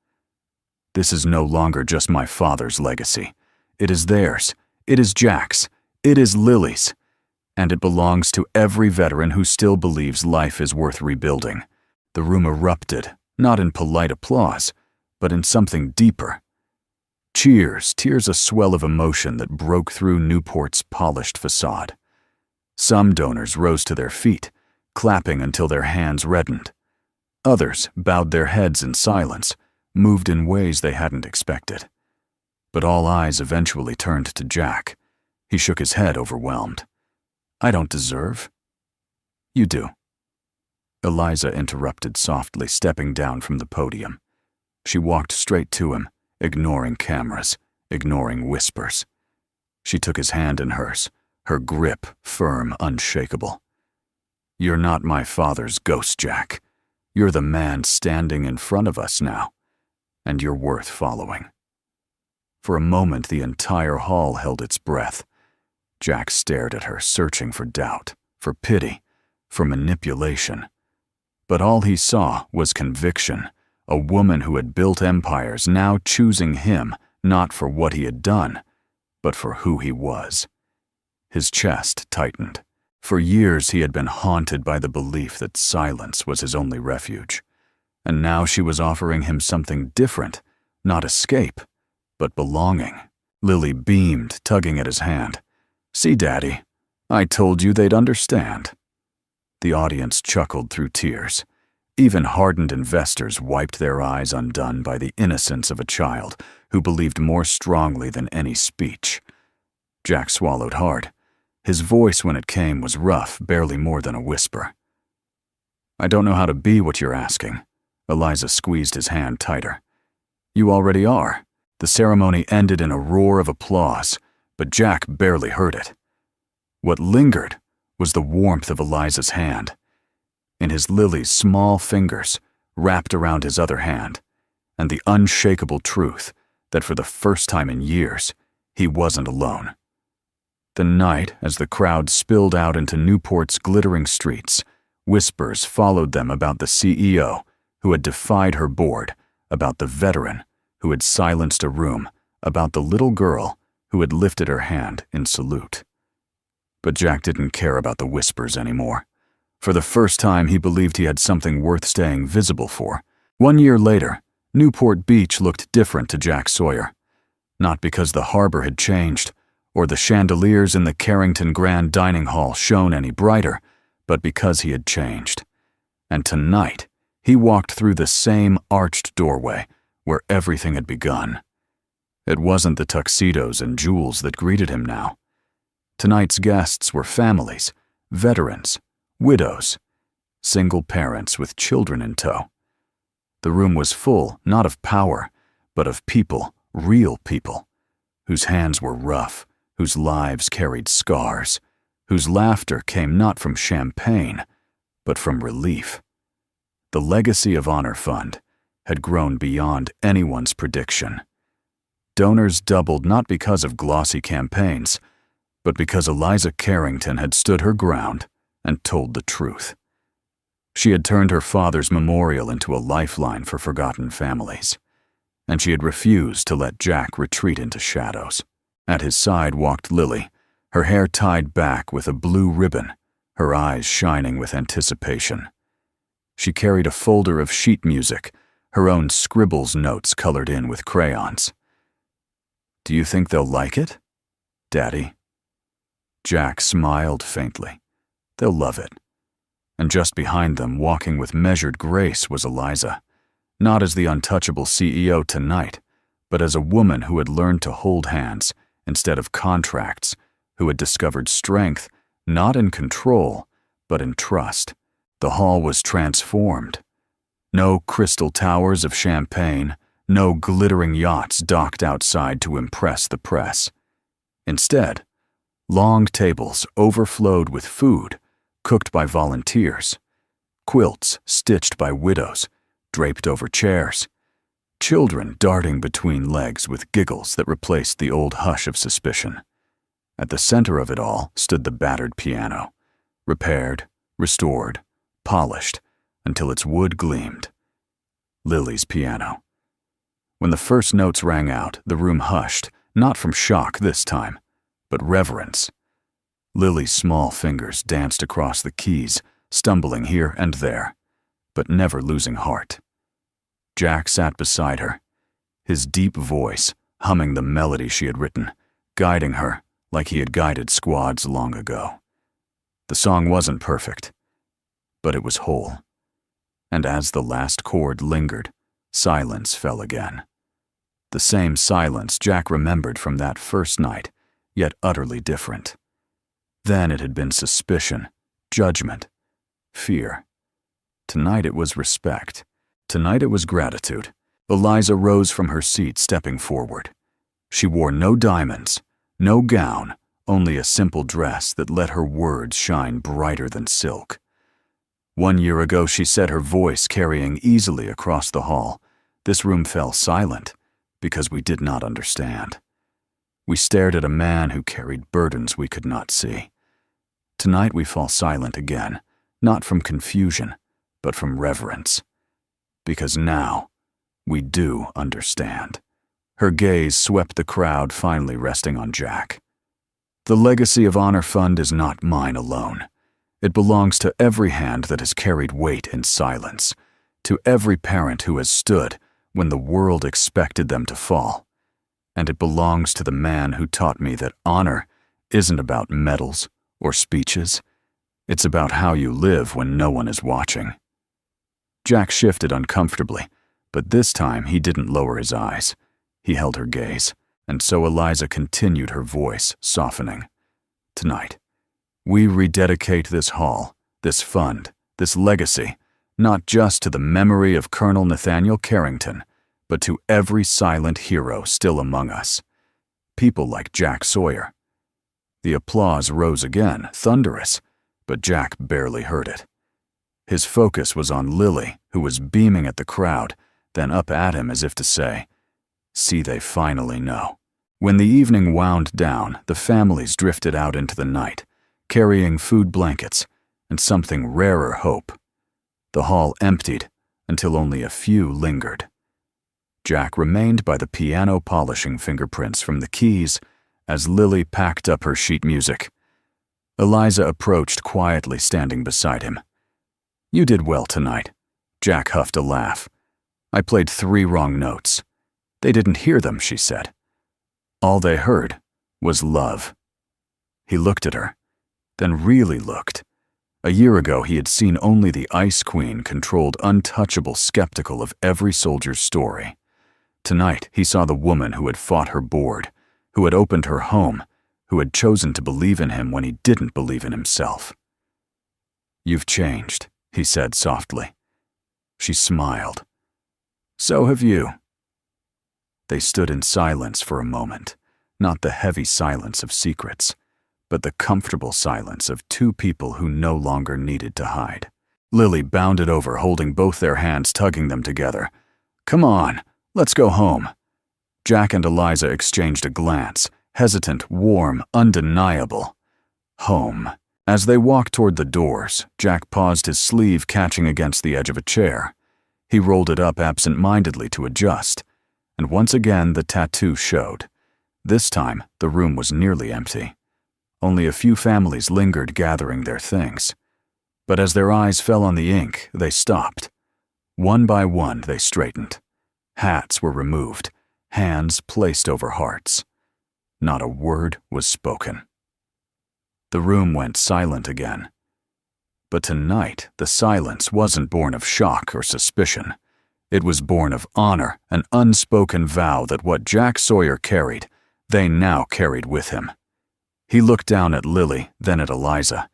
This is no longer just my father's legacy. It is theirs. It is Jack's. It is Lily's. And it belongs to every veteran who still believes life is worth rebuilding. The room erupted, not in polite applause, but in something deeper. Cheers, tears, a swell of emotion that broke through Newport's polished facade. Some donors rose to their feet, clapping until their hands reddened. Others bowed their heads in silence, moved in ways they hadn't expected. But all eyes eventually turned to Jack. He shook his head, overwhelmed. I don't deserve. You do. Eliza interrupted softly, stepping down from the podium. She walked straight to him, ignoring cameras, ignoring whispers. She took his hand in hers, her grip firm, unshakable. You're not my father's ghost, Jack. You're the man standing in front of us now, and you're worth following. For a moment, the entire hall held its breath. Jack stared at her, searching for doubt, for pity, for manipulation. But all he saw was conviction, a woman who had built empires now choosing him not for what he had done, but for who he was. His chest tightened. For years he had been haunted by the belief that silence was his only refuge. And now she was offering him something different, not escape, but belonging. Lily beamed, tugging at his hand. See, Daddy, I told you they'd understand. The audience chuckled through tears. Even hardened investors wiped their eyes, undone by the innocence of a child who believed more strongly than any speech. Jack swallowed hard. His voice, when it came, was rough, barely more than a whisper. I don't know how to be what you're asking. Eliza squeezed his hand tighter. You already are. The ceremony ended in a roar of applause, but Jack barely heard it. What lingered was the warmth of Eliza's hand. In his Lily's small fingers, wrapped around his other hand, and the unshakable truth that for the first time in years, he wasn't alone. The night, as the crowd spilled out into Newport's glittering streets, whispers followed them about the CEO who had defied her board, about the veteran who had silenced a room, about the little girl who had lifted her hand in salute. But Jack didn't care about the whispers anymore. For the first time, he believed he had something worth staying visible for. 1 year later, Newport Beach looked different to Jack Sawyer. Not because the harbor had changed, or the chandeliers in the Carrington Grand Dining Hall shone any brighter, but because he had changed. And tonight, He walked through the same arched doorway where everything had begun. It wasn't the tuxedos and jewels that greeted him now. Tonight's guests were families, veterans, widows, single parents with children in tow. The room was full, not of power, but of people, real people, whose hands were rough, whose lives carried scars, whose laughter came not from champagne, but from relief. The Legacy of Honor Fund had grown beyond anyone's prediction. Donors doubled not because of glossy campaigns, but because Eliza Carrington had stood her ground and told the truth. She had turned her father's memorial into a lifeline for forgotten families, and she had refused to let Jack retreat into shadows. At his side walked Lily, her hair tied back with a blue ribbon, her eyes shining with anticipation. She carried a folder of sheet music, her own scribbles notes colored in with crayons. "Do you think they'll like it, Daddy?" Jack smiled faintly. "They'll love it." And just behind them, walking with measured grace, was Eliza, not as the untouchable CEO tonight, but as a woman who had learned to hold hands instead of contracts, who had discovered strength not in control, but in trust. The hall was transformed. No crystal towers of champagne, no glittering yachts docked outside to impress the press. Instead, long tables overflowed with food, cooked by volunteers, quilts stitched by widows, draped over chairs, children darting between legs with giggles that replaced the old hush of suspicion. At the center of it all stood the battered piano, repaired, restored, polished, until its wood gleamed. Lily's piano. When the first notes rang out, the room hushed, not from shock this time, but reverence. Lily's small fingers danced across the keys, stumbling here and there, but never losing heart. Jack sat beside her, his deep voice humming the melody she had written, guiding her like he had guided squads long ago. The song wasn't perfect, but it was whole. And as the last chord lingered, silence fell again. The same silence Jack remembered from that first night, yet utterly different. Then it had been suspicion, judgment, fear. Tonight it was respect. Tonight it was gratitude. Eliza rose from her seat, stepping forward. She wore no diamonds, no gown, only a simple dress that let her words shine brighter than silk. 1 year ago she said, her voice carrying easily across the hall, "This room fell silent because we did not understand." We stared at a man who carried burdens we could not see. Tonight we fall silent again, not from confusion, but from reverence. Because now we do understand. Her gaze swept the crowd, finally resting on Jack. The Legacy of Honor Fund is not mine alone. It belongs to every hand that has carried weight in silence, to every parent who has stood when the world expected them to fall. And it belongs to the man who taught me that honor isn't about medals or speeches. It's about how you live when no one is watching. Jack shifted uncomfortably, but this time he didn't lower his eyes. He held her gaze, and so Eliza continued, her voice softening. "Tonight, we rededicate this hall, this fund, this legacy, not just to the memory of Colonel Nathaniel Carrington, but to every silent hero still among us. People like Jack Sawyer." The applause rose again, thunderous, but Jack barely heard it. His focus was on Lily, who was beaming at the crowd, then up at him as if to say, "See, they finally know." When the evening wound down, the families drifted out into the night, carrying food blankets and something rarer hope. The hall emptied until only a few lingered. Jack remained by the piano, polishing fingerprints from the keys as Lily packed up her sheet music. Eliza approached quietly, standing beside him. "You did well tonight." Jack huffed a laugh. "I played 3 wrong notes. They didn't hear them," she said. "All they heard was love." He looked at her, then really looked, A year ago, he had seen only the Ice Queen, controlled, untouchable, skeptical of every soldier's story. Tonight, he saw the woman who had fought her board, who had opened her home, who had chosen to believe in him when he didn't believe in himself. "You've changed," he said softly. She smiled. "So have you." They stood in silence for a moment, not the heavy silence of secrets, but the comfortable silence of two people who no longer needed to hide. Lily bounded over, holding both their hands, tugging them together. "Come on, let's go home." Jack and Eliza exchanged a glance, hesitant, warm, undeniable. Home. As they walked toward the doors, Jack paused, his sleeve catching against the edge of a chair. He rolled it up absent-mindedly to adjust, and once again the tattoo showed. This time, the room was nearly empty. Only a few families lingered, gathering their things. But as their eyes fell on the ink, they stopped. One by one, they straightened. Hats were removed, hands placed over hearts. Not a word was spoken. The room went silent again. But tonight, the silence wasn't born of shock or suspicion. It was born of honor, an unspoken vow that what Jack Sawyer carried, they now carried with him. He looked down at Lily, then at Eliza,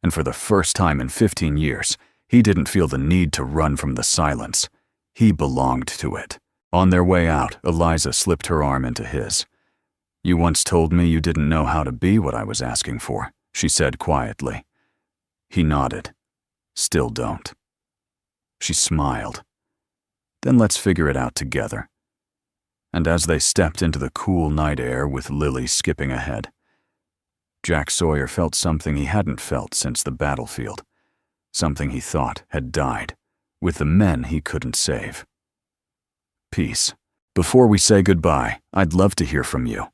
and for the first time in 15 years, he didn't feel the need to run from the silence. He belonged to it. On their way out, Eliza slipped her arm into his. "You once told me you didn't know how to be what I was asking for," she said quietly. He nodded. "Still don't." She smiled. "Then let's figure it out together." And as they stepped into the cool night air with Lily skipping ahead, Jack Sawyer felt something he hadn't felt since the battlefield, something he thought had died, with the men he couldn't save. Peace. Before we say goodbye, I'd love to hear from you.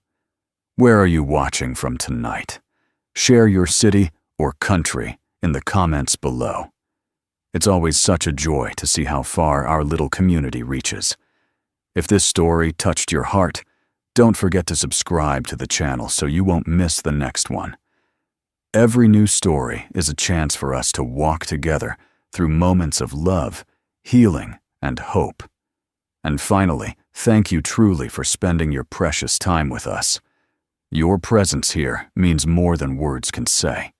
Where are you watching from tonight? Share your city or country in the comments below. It's always such a joy to see how far our little community reaches. If this story touched your heart, don't forget to subscribe to the channel so you won't miss the next one. Every new story is a chance for us to walk together through moments of love, healing, and hope. And finally, thank you truly for spending your precious time with us. Your presence here means more than words can say.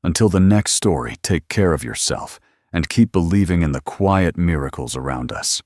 Until the next story, take care of yourself and keep believing in the quiet miracles around us.